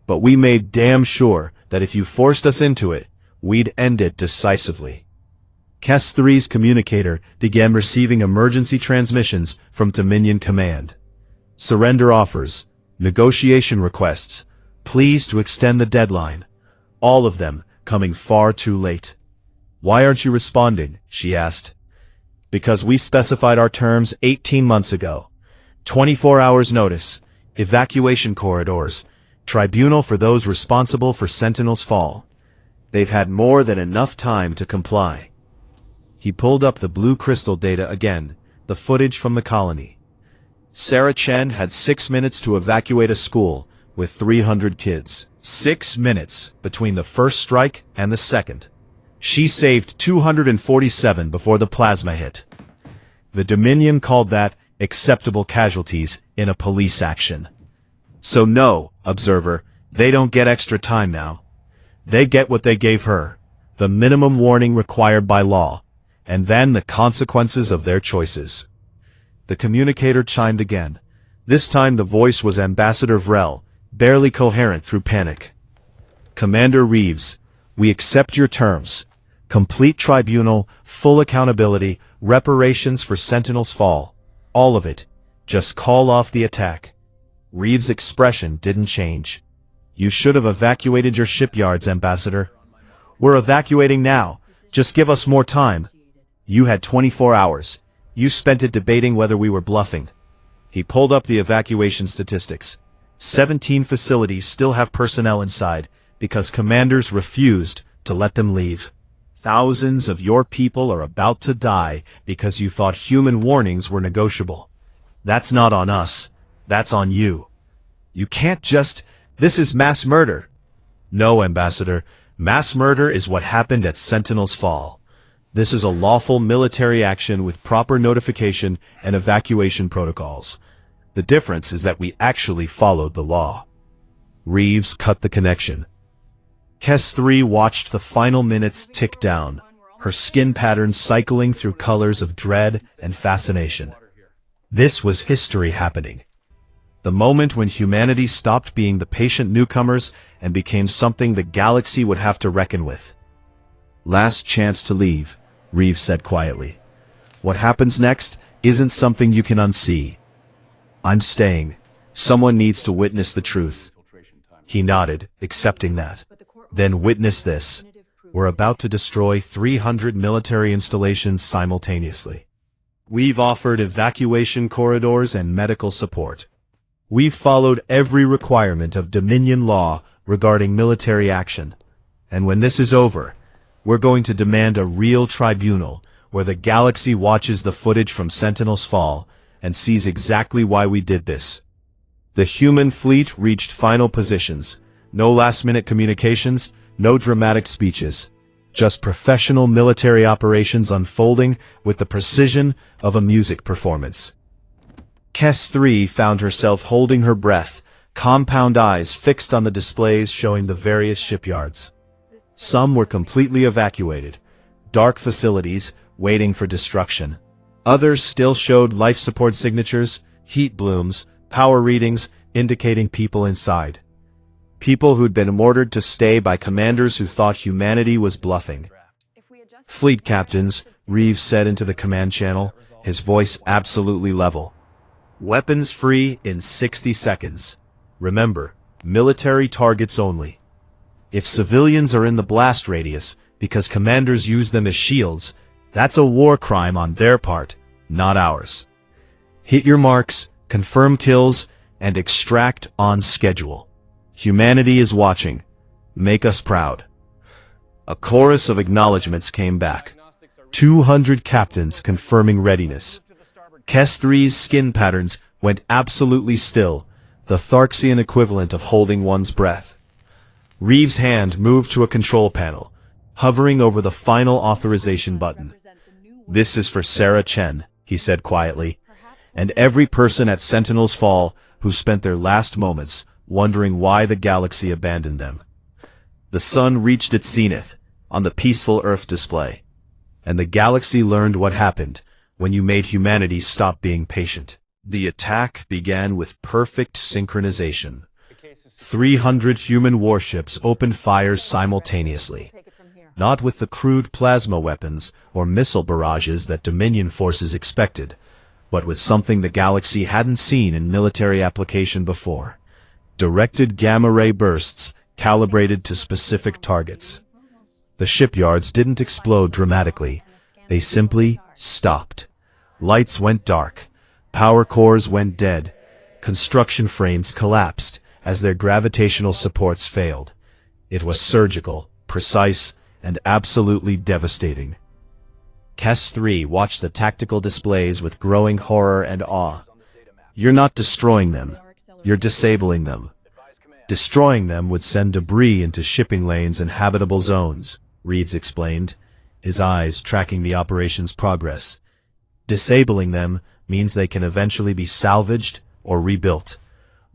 but we made damn sure that if you forced us into it, we'd end it decisively. Kes 3's communicator began receiving emergency transmissions from Dominion Command. Surrender offers, negotiation requests, pleas to extend the deadline. All of them coming far too late. Why aren't you responding? She asked. Because we specified our terms 18 months ago. 24 hours notice, evacuation corridors, tribunal for those responsible for Sentinel's fall. They've had more than enough time to comply. He pulled up the blue crystal data again, the footage from the colony. Sarah Chen had 6 minutes to evacuate a school with 300 kids. 6 minutes between the first strike and the second. She saved 247 before the plasma hit. The Dominion called that acceptable casualties in a police action. So no, Observer, they don't get extra time now. They get what they gave her, the minimum warning required by law, and then the consequences of their choices. The communicator chimed again. This time the voice was Ambassador Vrel, barely coherent through panic. Commander Reeves, we accept your terms. Complete tribunal, full accountability, reparations for Sentinel's fall. All of it. Just call off the attack. Reeves' expression didn't change. You should have evacuated your shipyards, Ambassador. We're evacuating now. Just give us more time. You had 24 hours. You spent it debating whether we were bluffing. He pulled up the evacuation statistics. 17 facilities still have personnel inside because commanders refused to let them leave. Thousands of your people are about to die because you thought human warnings were negotiable. That's not on us. That's on you. You can't just... This is mass murder. No, Ambassador. Mass murder is what happened at Sentinel's fall. This is a lawful military action with proper notification and evacuation protocols. The difference is that we actually followed the law. Reeves cut the connection. Kes 3 watched the final minutes tick down, her skin pattern cycling through colors of dread and fascination. This was history happening. The moment when humanity stopped being the patient newcomers and became something the galaxy would have to reckon with. Last chance to leave, Reeves said quietly. What happens next isn't something you can unsee. I'm staying. Someone needs to witness the truth. He nodded, accepting that. Then witness this. were about to destroy 300 military installations simultaneously. We've offered evacuation corridors and medical support. We've followed every requirement of Dominion law regarding military action. And when this is over, we're going to demand a real tribunal where the galaxy watches the footage from Sentinel's fall and sees exactly why we did this. The human fleet reached final positions. No last-minute communications, no dramatic speeches. Just professional military operations unfolding with the precision of a music performance. Kes 3 found herself holding her breath, compound eyes fixed on the displays showing the various shipyards. Some were completely evacuated, dark facilities waiting for destruction. Others still showed life support signatures, heat blooms, power readings indicating people inside. People who'd been ordered to stay by commanders who thought humanity was bluffing. Fleet captains, Reeves said into the command channel, his voice absolutely level. Weapons free in 60 seconds. Remember, military targets only. If civilians are in the blast radius because commanders use them as shields, that's a war crime on their part, not ours. Hit your marks, confirm kills, and extract on schedule. Humanity is watching. Make us proud. A chorus of acknowledgements came back. 200 captains confirming readiness. Kes 3's skin patterns went absolutely still, the Tharxian equivalent of holding one's breath. Reeves' hand moved to a control panel, hovering over the final authorization button. This is for Sarah Chen, he said quietly, and every person at Sentinel's fall who spent their last moments wondering why the galaxy abandoned them. The sun reached its zenith on the peaceful Earth display, and the galaxy learned what happened when you made humanity stop being patient. The attack began with perfect synchronization. 300 human warships opened fire simultaneously, not with the crude plasma weapons or missile barrages that Dominion forces expected, but with something the galaxy hadn't seen in military application before. Directed gamma-ray bursts calibrated to specific targets. The shipyards didn't explode dramatically. They simply stopped. Lights went dark. Power cores went dead. Construction frames collapsed as their gravitational supports failed. It was surgical, precise, and absolutely devastating. Kes 3 watched the tactical displays with growing horror and awe. You're not destroying them. You're disabling them. Destroying them would send debris into shipping lanes and habitable zones, Reeves explained, his eyes tracking the operation's progress. Disabling them means they can eventually be salvaged or rebuilt.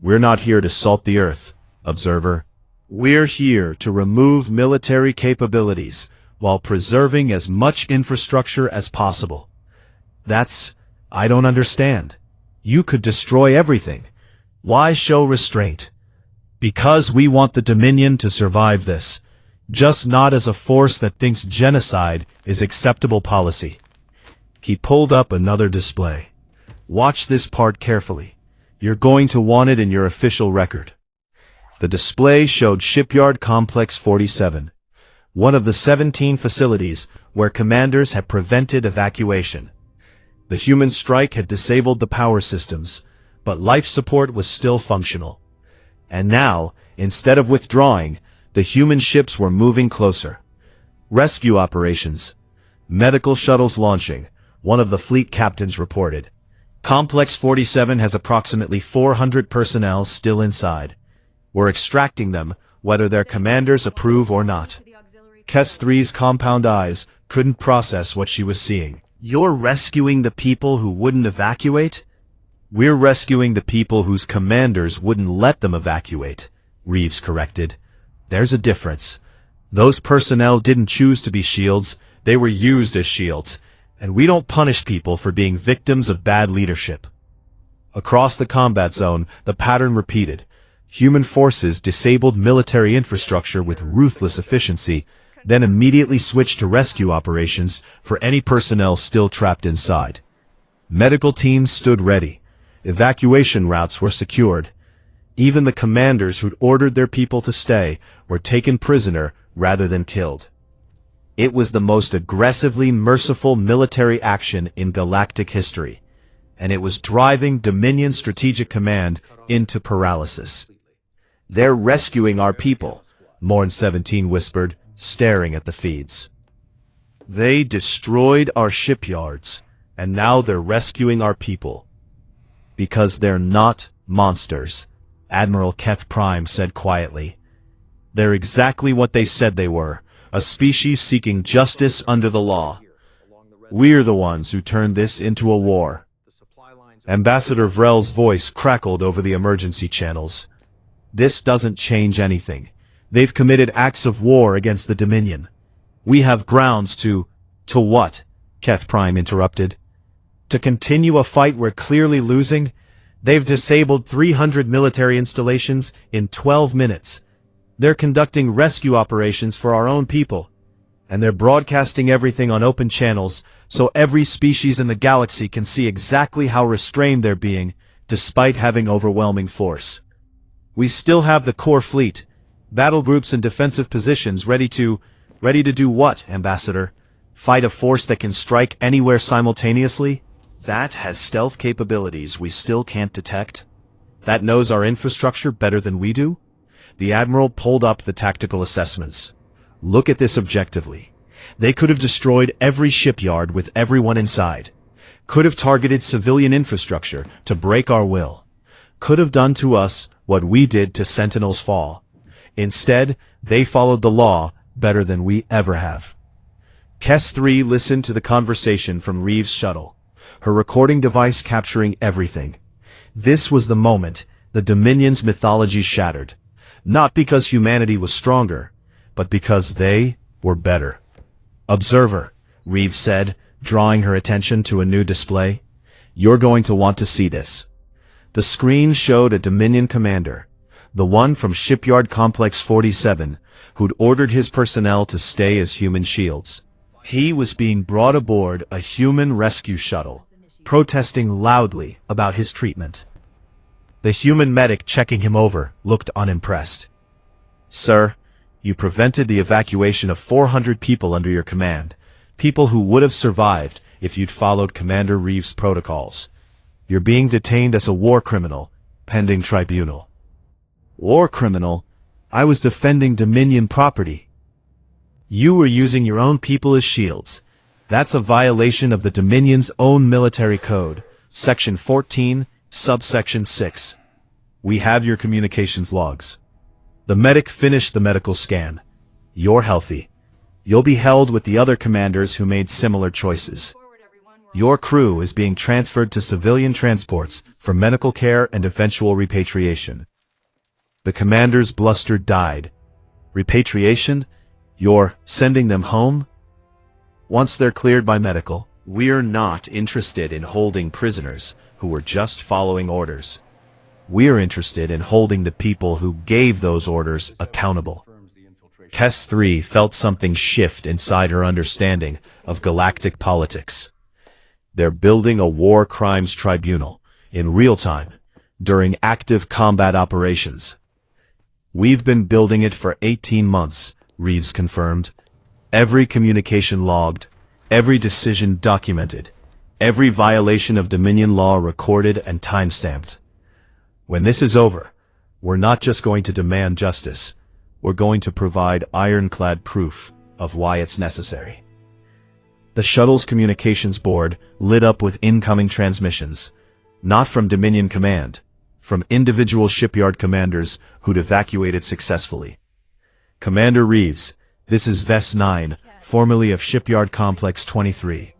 We're not here to salt the Earth, observer. We're here to remove military capabilities while preserving as much infrastructure as possible. I don't understand. You could destroy everything. Why show restraint? Because we want the Dominion to survive this, just not as a force that thinks genocide is acceptable policy. He pulled up another display. Watch this part carefully. You're going to want it in your official record. The display showed Shipyard Complex 47, one of the 17 facilities where commanders had prevented evacuation. The human strike had disabled the power systems, but life support was still functional. And now, instead of withdrawing, the human ships were moving closer. Rescue operations. Medical shuttles launching, one of the fleet captains reported. Complex 47 has approximately 400 personnel still inside. We're extracting them, whether their commanders approve or not. Kes 3's compound eyes couldn't process what she was seeing. You're rescuing the people who wouldn't evacuate? We're rescuing the people whose commanders wouldn't let them evacuate, Reeves corrected. There's a difference. Those personnel didn't choose to be shields, they were used as shields, and we don't punish people for being victims of bad leadership. Across the combat zone, the pattern repeated. Human forces disabled military infrastructure with ruthless efficiency, then immediately switched to rescue operations for any personnel still trapped inside. Medical teams stood ready. Evacuation routes were secured. Even the commanders who'd ordered their people to stay were taken prisoner rather than killed. It was the most aggressively merciful military action in galactic history, and it was driving Dominion Strategic Command into paralysis. "They're rescuing our people," Morn 17 whispered, staring at the feeds. "They destroyed our shipyards, and now they're rescuing our people. Because they're not monsters," Admiral Keth Prime said quietly. "They're exactly what they said they were, a species seeking justice under the law. We're the ones who turned this into a war." Ambassador Vrel's voice crackled over the emergency channels. "This doesn't change anything. They've committed acts of war against the Dominion. We have grounds to—" "To what?" Keth Prime interrupted. "To continue a fight we're clearly losing? They've disabled 300 military installations in 12 minutes. They're conducting rescue operations for our own people. And they're broadcasting everything on open channels so every species in the galaxy can see exactly how restrained they're being, despite having overwhelming force. We still have the core fleet, battle groups in defensive positions ready to do what, Ambassador? Fight a force that can strike anywhere simultaneously? That has stealth capabilities we still can't detect? That knows our infrastructure better than we do?" The Admiral pulled up the tactical assessments. "Look at this objectively. They could have destroyed every shipyard with everyone inside. Could have targeted civilian infrastructure to break our will. Could have done to us what we did to Sentinel's fall. Instead, they followed the law better than we ever have." Kes 3 listened to the conversation from Reeves' shuttle, her recording device capturing everything. This was the moment the Dominion's mythology shattered. Not because humanity was stronger, but because they were better. "Observer," Reeves said, drawing her attention to a new display. "You're going to want to see this." The screen showed a Dominion commander, the one from Shipyard Complex 47, who'd ordered his personnel to stay as human shields. He was being brought aboard a human rescue shuttle, protesting loudly about his treatment. The human medic checking him over looked unimpressed. "Sir, you prevented the evacuation of 400 people under your command, people who would have survived if you'd followed Commander Reeves' protocols. You're being detained as a war criminal, pending tribunal." "War criminal? I was defending Dominion property." "You were using your own people as shields. That's a violation of the Dominion's own military code, Section 14, Subsection 6. We have your communications logs." The medic finished the medical scan. "You're healthy. You'll be held with the other commanders who made similar choices. Your crew is being transferred to civilian transports for medical care and eventual repatriation." The commander's bluster died. "Repatriation? You're sending them home?" "Once they're cleared by medical, we're not interested in holding prisoners who were just following orders. We're interested in holding the people who gave those orders accountable." Kes 3 felt something shift inside her understanding of galactic politics. They're building a war crimes tribunal, in real time, during active combat operations. "We've been building it for 18 months, Reeves confirmed. "Every communication logged, every decision documented, every violation of Dominion law recorded and time-stamped. When this is over, we're not just going to demand justice, we're going to provide ironclad proof of why it's necessary." The shuttle's communications board lit up with incoming transmissions, not from Dominion Command, from individual shipyard commanders who'd evacuated successfully. "Commander Reeves, this is Vess 9, formerly of Shipyard Complex 23.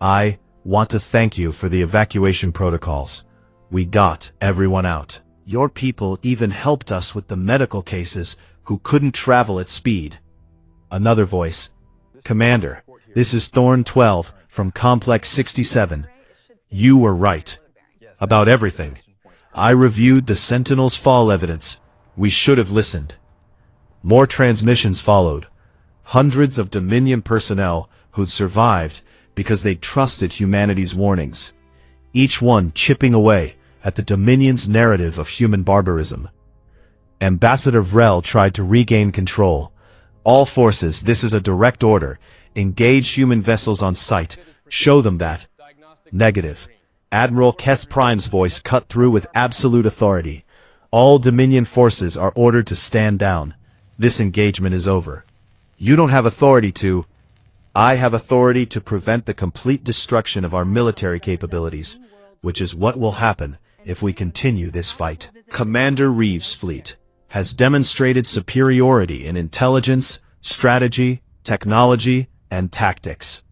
I want to thank you for the evacuation protocols. We got everyone out. Your people even helped us with the medical cases who couldn't travel at speed." Another voice. "Commander, this is Thorn 12 from Complex 67. You were right. About everything. I reviewed the Sentinel's fall evidence. We should have listened." More transmissions followed. Hundreds of Dominion personnel who'd survived because they trusted humanity's warnings, each one chipping away at the Dominion's narrative of human barbarism. Ambassador Vrel tried to regain control, All forces, this is a direct order. Engage human vessels on sight. Show them that. Negative. Admiral Keth Prime's voice cut through with absolute authority. All Dominion forces are ordered to stand down. This engagement is over. You don't have authority to. I have authority to prevent the complete destruction of our military capabilities, which is what will happen if we continue this fight. Commander Reeves' fleet has demonstrated superiority in intelligence, strategy, technology, and tactics.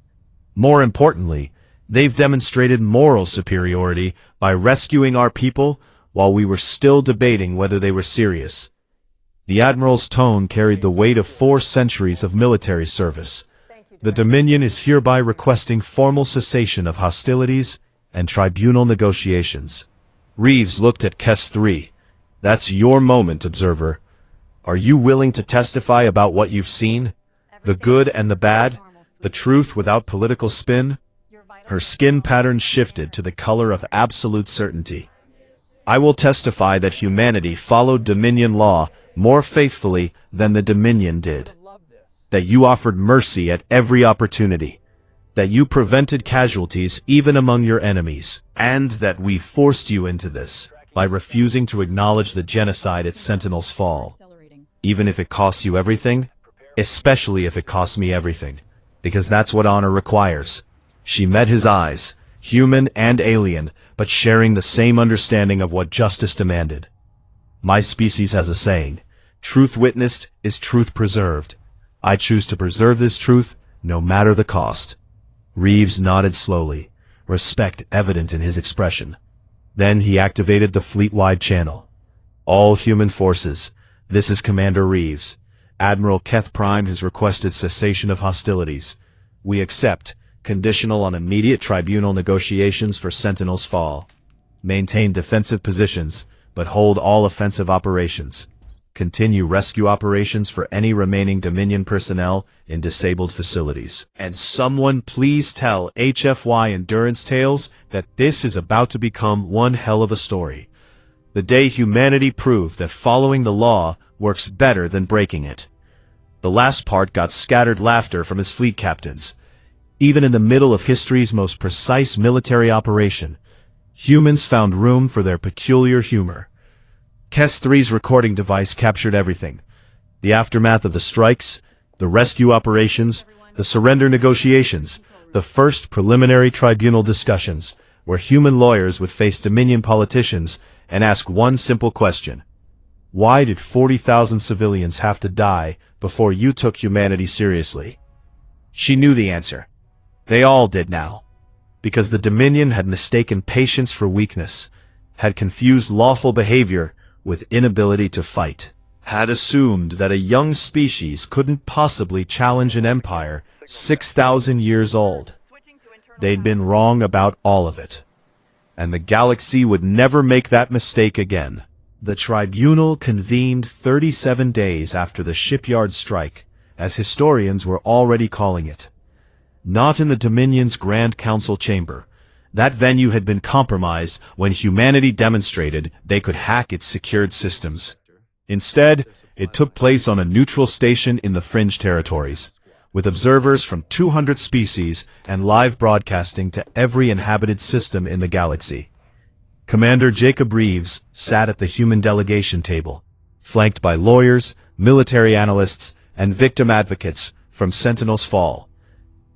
More importantly, they've demonstrated moral superiority by rescuing our people while we were still debating whether they were serious. The Admiral's tone carried the weight of 4 centuries of military service. The Dominion is hereby requesting formal cessation of hostilities and tribunal negotiations. Reeves looked at Kes 3. That's your moment, observer. Are you willing to testify about what you've seen? The good and the bad? The truth without political spin? Her skin pattern shifted to the color of absolute certainty. I will testify that humanity followed Dominion law more faithfully than the Dominion did. That you offered mercy at every opportunity. That you prevented casualties even among your enemies. And that we forced you into this by refusing to acknowledge the genocide at Sentinel's fall. Even if it costs you everything? Especially if it costs me everything. Because that's what honor requires. She met his eyes, human and alien, but sharing the same understanding of what justice demanded. My species has a saying, truth witnessed is truth preserved. I choose to preserve this truth, no matter the cost. Reeves nodded slowly, respect evident in his expression. Then he activated the fleet-wide channel. All human forces, this is Commander Reeves. Admiral Keth Prime has requested cessation of hostilities. We accept, conditional on immediate tribunal negotiations for Sentinel's fall. Maintain defensive positions, but hold all offensive operations. Continue rescue operations for any remaining Dominion personnel in disabled facilities. And someone please tell HFY Endurance Tales that this is about to become one hell of a story. The day humanity proved that following the law works better than breaking it. The last part got scattered laughter from his fleet captains. Even in the middle of history's most precise military operation, humans found room for their peculiar humor. Kes 3's recording device captured everything. The aftermath of the strikes, the rescue operations, the surrender negotiations, the first preliminary tribunal discussions, where human lawyers would face Dominion politicians and ask one simple question. Why did 40,000 civilians have to die before you took humanity seriously? She knew the answer. They all did now. Because the Dominion had mistaken patience for weakness, had confused lawful behavior with inability to fight, had assumed that a young species couldn't possibly challenge an empire 6,000 years old. They'd been wrong about all of it. And the galaxy would never make that mistake again. The tribunal convened 37 days after the shipyard strike, as historians were already calling it. Not in the Dominion's Grand Council chamber. That venue had been compromised when humanity demonstrated they could hack its secured systems. Instead, it took place on a neutral station in the fringe territories, with observers from 200 species and live broadcasting to every inhabited system in the galaxy. Commander Jacob Reeves sat at the human delegation table, flanked by lawyers, military analysts, and victim advocates from Sentinel's fall.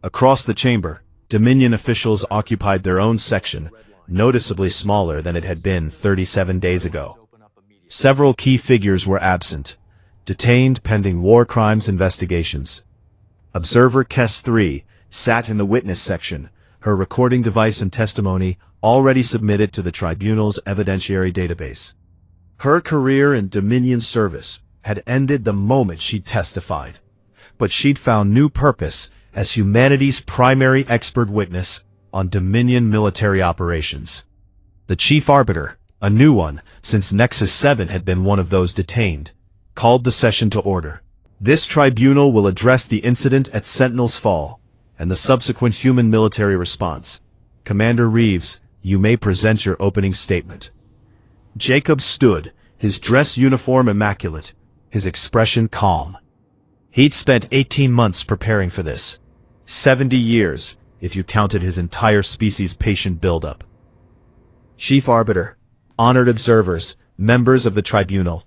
Across the chamber, Dominion officials occupied their own section, noticeably smaller than it had been 37 days ago. Several key figures were absent, detained pending war crimes investigations. Observer Kes 3 sat in the witness section, her recording device and testimony already submitted to the tribunal's evidentiary database. Her career in Dominion service had ended the moment she testified, but she'd found new purpose as humanity's primary expert witness on Dominion military operations. The chief arbiter, a new one since Nexus 7 had been one of those detained, called the session to order. This tribunal will address the incident at Sentinel's fall and the subsequent human military response. Commander Reeves, you may present your opening statement. Jacob stood, his dress uniform immaculate, his expression calm. He'd spent 18 months preparing for this. 70 years, if you counted his entire species' patient buildup. Chief Arbiter, honored observers, members of the Tribunal,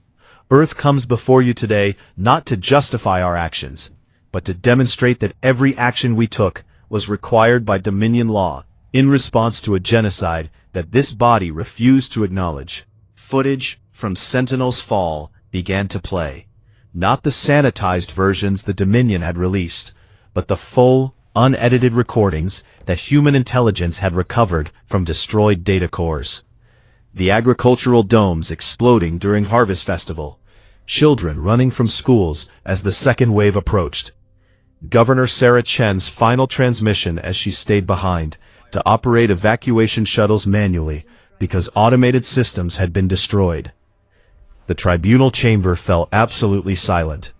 Earth comes before you today not to justify our actions, but to demonstrate that every action we took was required by Dominion law in response to a genocide that this body refused to acknowledge. Footage from Sentinel's fall began to play. Not the sanitized versions the Dominion had released, but the full, unedited recordings that human intelligence had recovered from destroyed data cores. The agricultural domes exploding during Harvest Festival. Children running from schools as the second wave approached. Governor Sarah Chen's final transmission as she stayed behind to operate evacuation shuttles manually because automated systems had been destroyed. The tribunal chamber fell absolutely silent.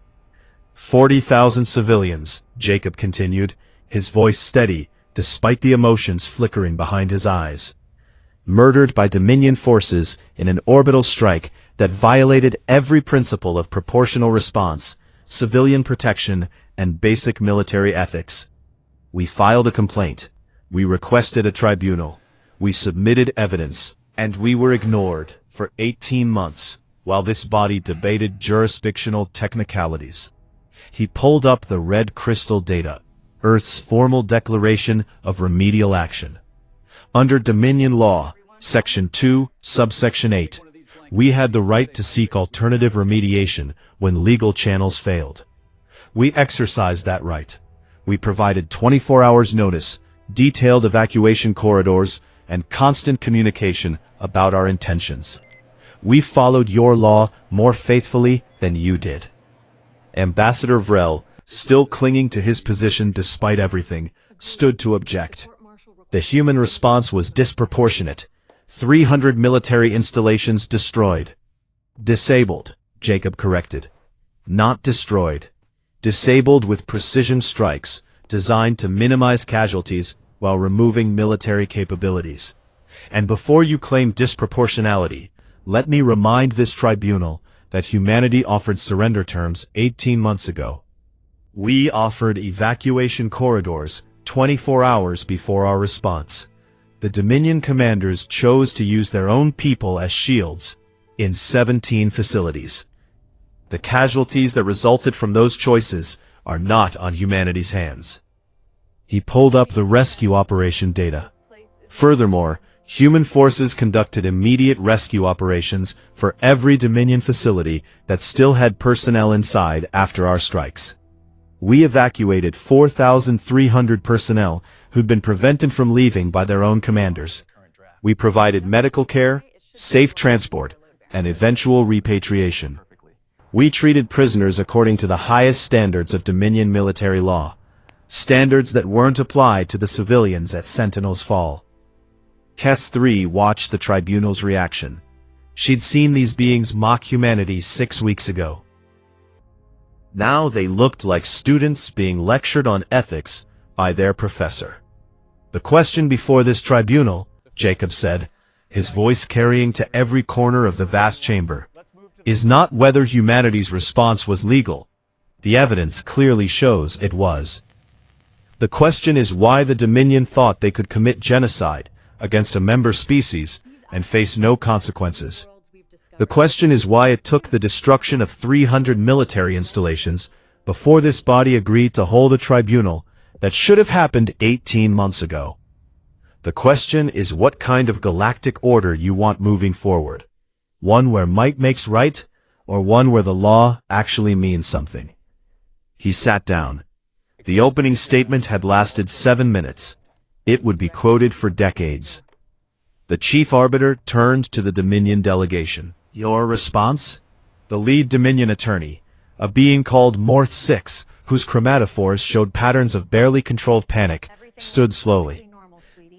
40,000 civilians, Jacob continued, his voice steady despite the emotions flickering behind his eyes. Murdered by Dominion forces in an orbital strike that violated every principle of proportional response, civilian protection, and basic military ethics. We filed a complaint. We requested a tribunal. We submitted evidence, and we were ignored for 18 months while this body debated jurisdictional technicalities. He pulled up the red crystal data, Earth's formal declaration of remedial action. Under Dominion law, Section 2, Subsection 8, we had the right to seek alternative remediation when legal channels failed. We exercised that right. We provided 24 hours notice, detailed evacuation corridors, and constant communication about our intentions. We followed your law more faithfully than you did. Ambassador Vrel, still clinging to his position despite everything, stood to object. The human response was disproportionate. 300 military installations destroyed. Disabled, Jacob corrected. Not destroyed. Disabled with precision strikes designed to minimize casualties while removing military capabilities. And before you claim disproportionality, let me remind this tribunal that humanity offered surrender terms 18 months ago. We offered evacuation corridors 24 hours before our response. The Dominion commanders chose to use their own people as shields in 17 facilities. The casualties that resulted from those choices are not on humanity's hands. He pulled up the rescue operation data. Furthermore, human forces conducted immediate rescue operations for every Dominion facility that still had personnel inside after our strikes. We evacuated 4,300 personnel who'd been prevented from leaving by their own commanders. We provided medical care, safe transport, and eventual repatriation. We treated prisoners according to the highest standards of Dominion military law, standards that weren't applied to the civilians at Sentinel's fall. Kes 3 watched the tribunal's reaction. She'd seen these beings mock humanity 6 weeks ago. Now they looked like students being lectured on ethics by their professor. The question before this tribunal, Jacob said, his voice carrying to every corner of the vast chamber, is not whether humanity's response was legal. The evidence clearly shows it was. The question is why the Dominion thought they could commit genocide against a member species and face no consequences. The question is why it took the destruction of 300 military installations before this body agreed to hold a tribunal that should have happened 18 months ago. The question is what kind of galactic order you want moving forward. One where might makes right, or one where the law actually means something. He sat down. The opening statement had lasted 7 minutes. It would be quoted for decades. The chief arbiter turned to the Dominion delegation. Your response? The lead Dominion attorney, a being called Morth 6, whose chromatophores showed patterns of barely controlled panic, stood slowly.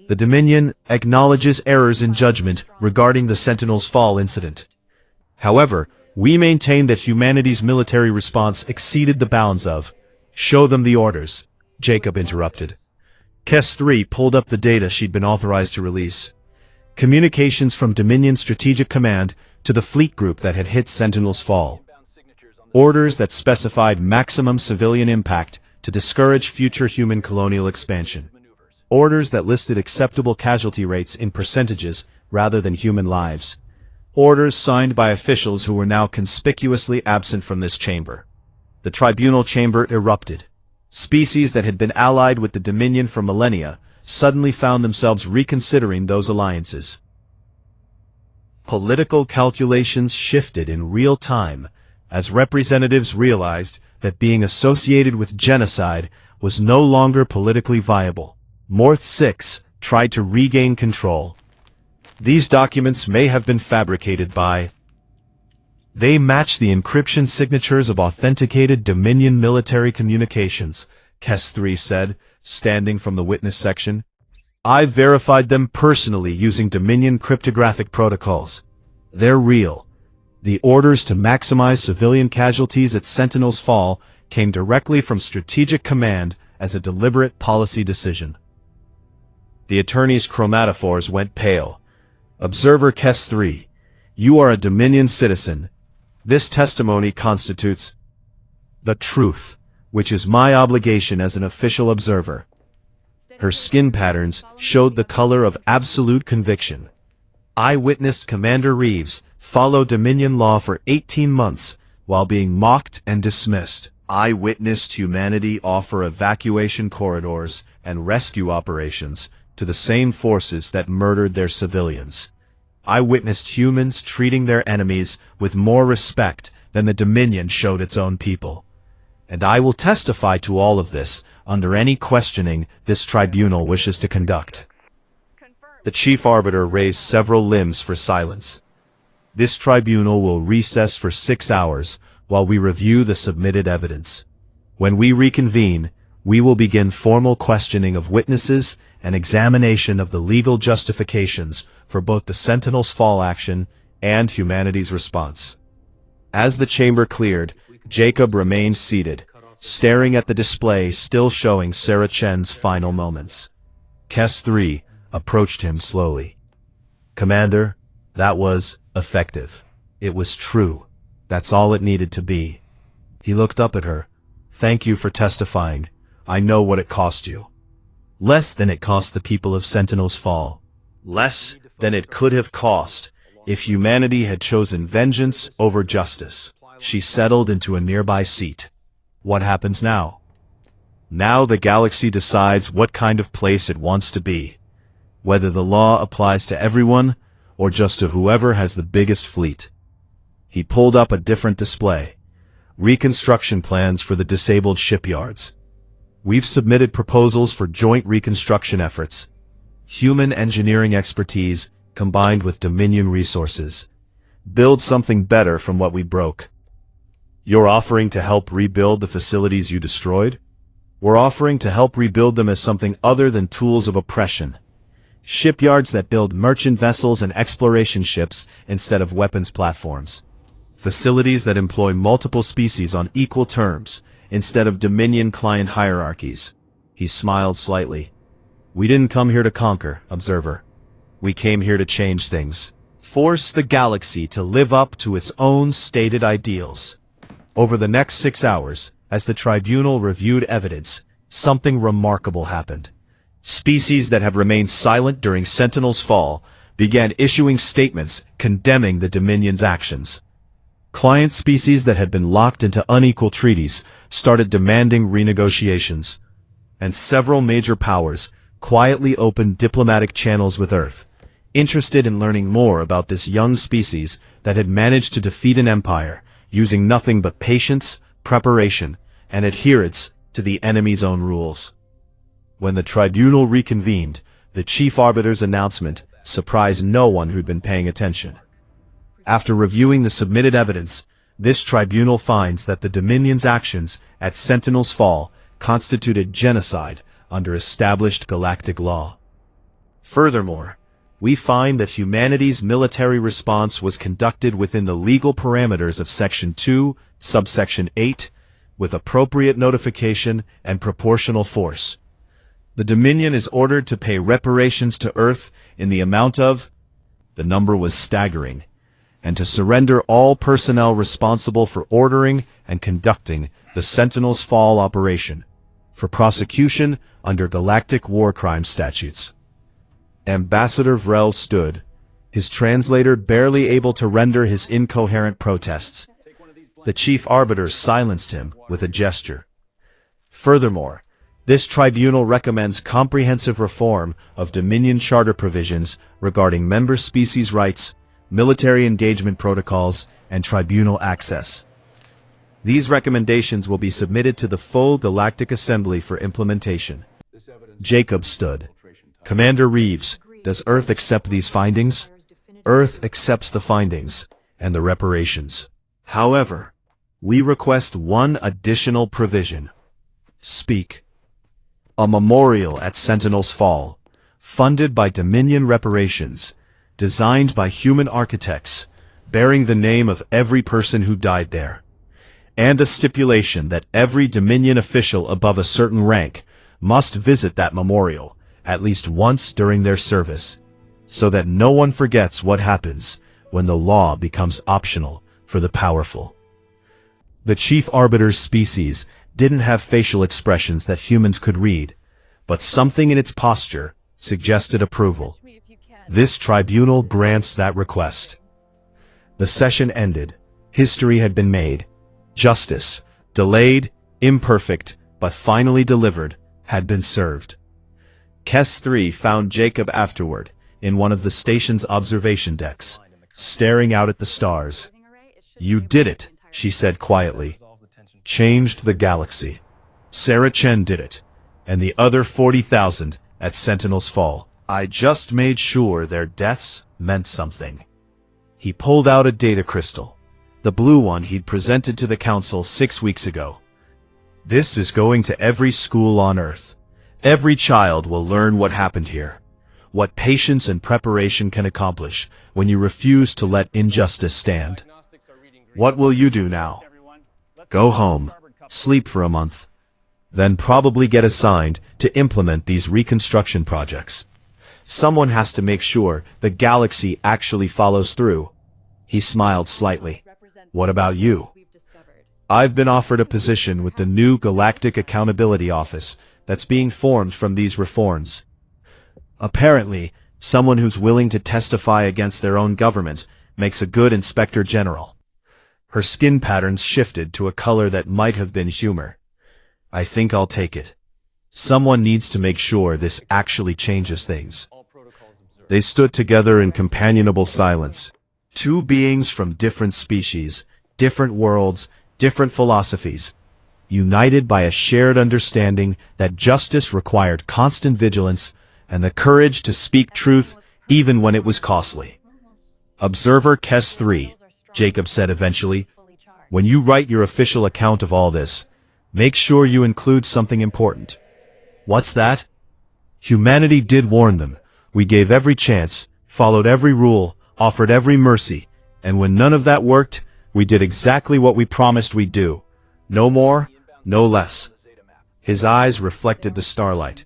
The Dominion acknowledges errors in judgment regarding the Sentinel's fall incident. However, we maintain that humanity's military response exceeded the bounds of. Show them the orders, Jacob interrupted. Kes 3 pulled up the data she'd been authorized to release. Communications from Dominion Strategic Command to the fleet group that had hit Sentinel's fall. orders that specified maximum civilian impact to discourage future human colonial expansion. Orders that listed acceptable casualty rates in percentages rather than human lives. Orders signed by officials who were now conspicuously absent from this chamber. The tribunal chamber erupted. Species that had been allied with the Dominion for millennia suddenly found themselves reconsidering those alliances. Political calculations shifted in real time as representatives realized that being associated with genocide was no longer politically viable. Morth 6 tried to regain control. These documents may have been fabricated by. They match the encryption signatures of authenticated Dominion military communications, Kes 3 said, standing from the witness section. I verified them personally using Dominion cryptographic protocols. They're real. The orders to maximize civilian casualties at Sentinel's fall came directly from Strategic Command as a deliberate policy decision. The attorney's chromatophores went pale. Observer Kes 3, you are a Dominion citizen. This testimony constitutes the truth, which is my obligation as an official observer. Her skin patterns showed the color of absolute conviction. I witnessed Commander Reeves follow Dominion law for 18 months while being mocked and dismissed. I witnessed humanity offer evacuation corridors and rescue operations to the same forces that murdered their civilians. I witnessed humans treating their enemies with more respect than the Dominion showed its own people. And I will testify to all of this under any questioning this tribunal wishes to conduct. The chief arbiter raised several limbs for silence. This tribunal will recess for 6 hours while we review the submitted evidence. When we reconvene, we will begin formal questioning of witnesses and examination of the legal justifications for both the Sentinel's fall action and humanity's response. As the chamber cleared, Jacob remained seated, staring at the display still showing Sarah Chen's final moments. Kes 3 approached him slowly. Commander, that was effective. It was true. That's all it needed to be. He looked up at her. Thank you for testifying. I know what it cost you. Less than it cost the people of Sentinel's fall. Less than it could have cost if humanity had chosen vengeance over justice. She settled into a nearby seat. What happens now? Now the galaxy decides what kind of place it wants to be. Whether the law applies to everyone or just to whoever has the biggest fleet. He pulled up a different display. Reconstruction plans for the disabled shipyards. We've submitted proposals for joint reconstruction efforts. Human engineering expertise combined with Dominion resources. Build something better from what we broke. You're offering to help rebuild the facilities you destroyed? We're offering to help rebuild them as something other than tools of oppression. Shipyards that build merchant vessels and exploration ships instead of weapons platforms. Facilities that employ multiple species on equal terms instead of Dominion client hierarchies. He smiled slightly. We didn't come here to conquer, observer. We came here to change things. Force the galaxy to live up to its own stated ideals. Over the next 6 hours, as the tribunal reviewed evidence, something remarkable happened. Species that have remained silent during Sentinel's fall began issuing statements condemning the Dominion's actions. Client species that had been locked into unequal treaties started demanding renegotiations. And several major powers quietly opened diplomatic channels with Earth, interested in learning more about this young species that had managed to defeat an empire using nothing but patience, preparation, and adherence to the enemy's own rules. When the tribunal reconvened, the chief arbiter's announcement surprised no one who'd been paying attention. After reviewing the submitted evidence, this tribunal finds that the Dominion's actions at Sentinel's fall constituted genocide under established galactic law. Furthermore, we find that humanity's military response was conducted within the legal parameters of Section 2, Subsection 8, with appropriate notification and proportional force. The Dominion is ordered to pay reparations to Earth in the amount of... The number was staggering. and to surrender all personnel responsible for ordering and conducting the Sentinel's Fall operation, for prosecution under Galactic war crime statutes. Ambassador Vrel stood, his translator barely able to render his incoherent protests. The chief arbiter silenced him with a gesture. Furthermore, this tribunal recommends comprehensive reform of Dominion Charter provisions regarding member species rights, military engagement protocols, and tribunal access. These recommendations will be submitted to the full Galactic Assembly for implementation. Jacob stood. Commander Reeves, does Earth accept these findings? Earth accepts the findings and the reparations. However, we request one additional provision. Speak. A memorial at Sentinel's Fall, funded by Dominion Reparations, designed by human architects, bearing the name of every person who died there, and a stipulation that every Dominion official above a certain rank must visit that memorial at least once during their service, so that no one forgets what happens when the law becomes optional for the powerful. The chief arbiter's species didn't have facial expressions that humans could read, but something in its posture suggested approval. This tribunal grants that request. The session ended. History had been made. Justice, delayed, imperfect, but finally delivered, had been served. Kes 3 found Jacob afterward, in one of the station's observation decks, staring out at the stars. "You did it," she said quietly. "Changed the galaxy. Sarah Chen did it, and the other 40,000 at Sentinel's Fall. I just made sure their deaths meant something." He pulled out a data crystal, the blue one he'd presented to the council 6 weeks ago. "This is going to every school on Earth. Every child will learn what happened here, what patience and preparation can accomplish when you refuse to let injustice stand. What will you do now? Go home, sleep for a month, then probably get assigned to implement these reconstruction projects. Someone has to make sure the galaxy actually follows through." He smiled slightly. "What about you?" "I've been offered a position with the new Galactic Accountability Office that's being formed from these reforms. Apparently, someone who's willing to testify against their own government makes a good inspector general." Her skin patterns shifted to a color that might have been humor. "I think I'll take it. Someone needs to make sure this actually changes things." They stood together in companionable silence. Two beings from different species, different worlds, different philosophies, united by a shared understanding that justice required constant vigilance and the courage to speak truth even when it was costly. "Observer Kes 3, Jacob said eventually, "when you write your official account of all this, make sure you include something important." "What's that?" "Humanity did warn them. We gave every chance, followed every rule, offered every mercy, and when none of that worked, we did exactly what we promised we'd do. No more, no less." His eyes reflected the starlight.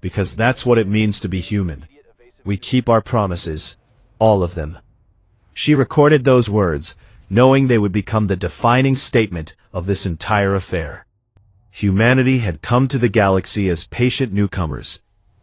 "Because that's what it means to be human. We keep our promises, all of them." She recorded those words, knowing they would become the defining statement of this entire affair. Humanity had come to the galaxy as patient newcomers.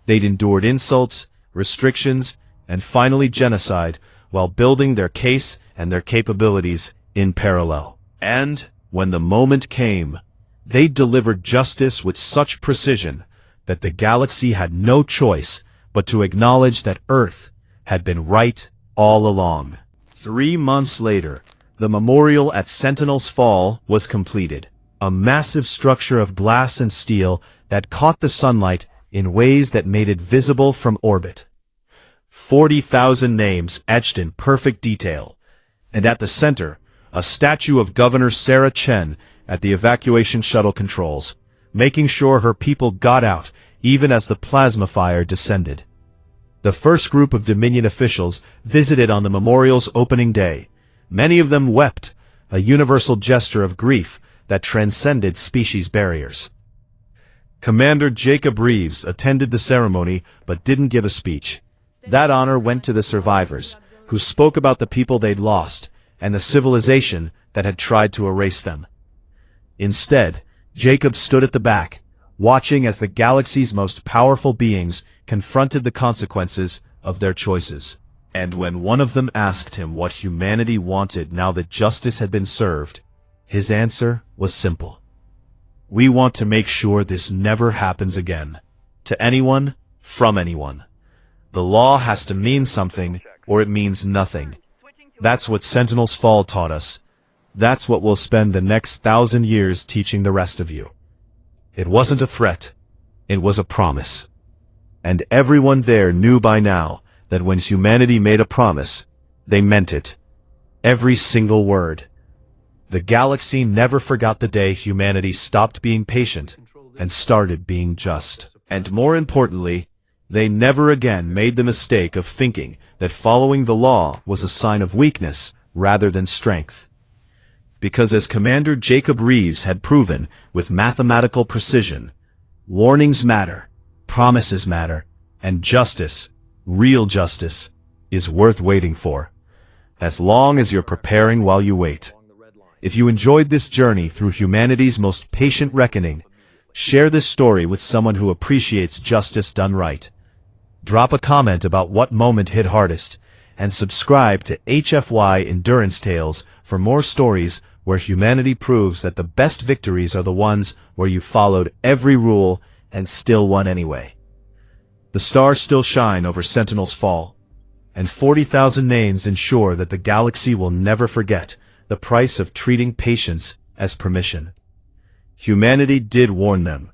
They'd endured insults, restrictions, and finally genocide while building their case and their capabilities in parallel. And, when the moment came, they delivered justice with such precision that the galaxy had no choice but to acknowledge that Earth had been right all along. 3 months later, the memorial at Sentinel's Fall was completed. A massive structure of glass and steel that caught the sunlight in ways that made it visible from orbit. 40,000 names etched in perfect detail, and at the center, a statue of Governor Sarah Chen at the evacuation shuttle controls, making sure her people got out even as the plasma fire descended. The first group of Dominion officials visited on the memorial's opening day. Many of them wept, a universal gesture of grief that transcended species barriers. Commander Jacob Reeves attended the ceremony but didn't give a speech. That honor went to the survivors, who spoke about the people they'd lost and the civilization that had tried to erase them. Instead, Jacob stood at the back, watching as the galaxy's most powerful beings confronted the consequences of their choices. And when one of them asked him what humanity wanted now that justice had been served, his answer was simple. We want to make sure this never happens again. To anyone, from anyone. The law has to mean something, or it means nothing. That's what Sentinel's fall taught us. That's what we'll spend the next 1,000 years teaching the rest of you. It wasn't a threat. It was a promise. And everyone there knew by now that when humanity made a promise, they meant it. Every single word. The galaxy never forgot the day humanity stopped being patient and started being just. And more importantly, they never again made the mistake of thinking that following the law was a sign of weakness rather than strength. Because as Commander Jacob Reeves had proven with mathematical precision, warnings matter, promises matter, and justice, real justice, is worth waiting for. As long as you're preparing while you wait. If you enjoyed this journey through humanity's most patient reckoning, share this story with someone who appreciates justice done right. Drop a comment about what moment hit hardest, and subscribe to HFY Endurance Tales for more stories where humanity proves that the best victories are the ones where you followed every rule and still won anyway. The stars still shine over Sentinel's fall, and 40,000 names ensure that the galaxy will never forget the price of treating patience as permission. Humanity did warn them,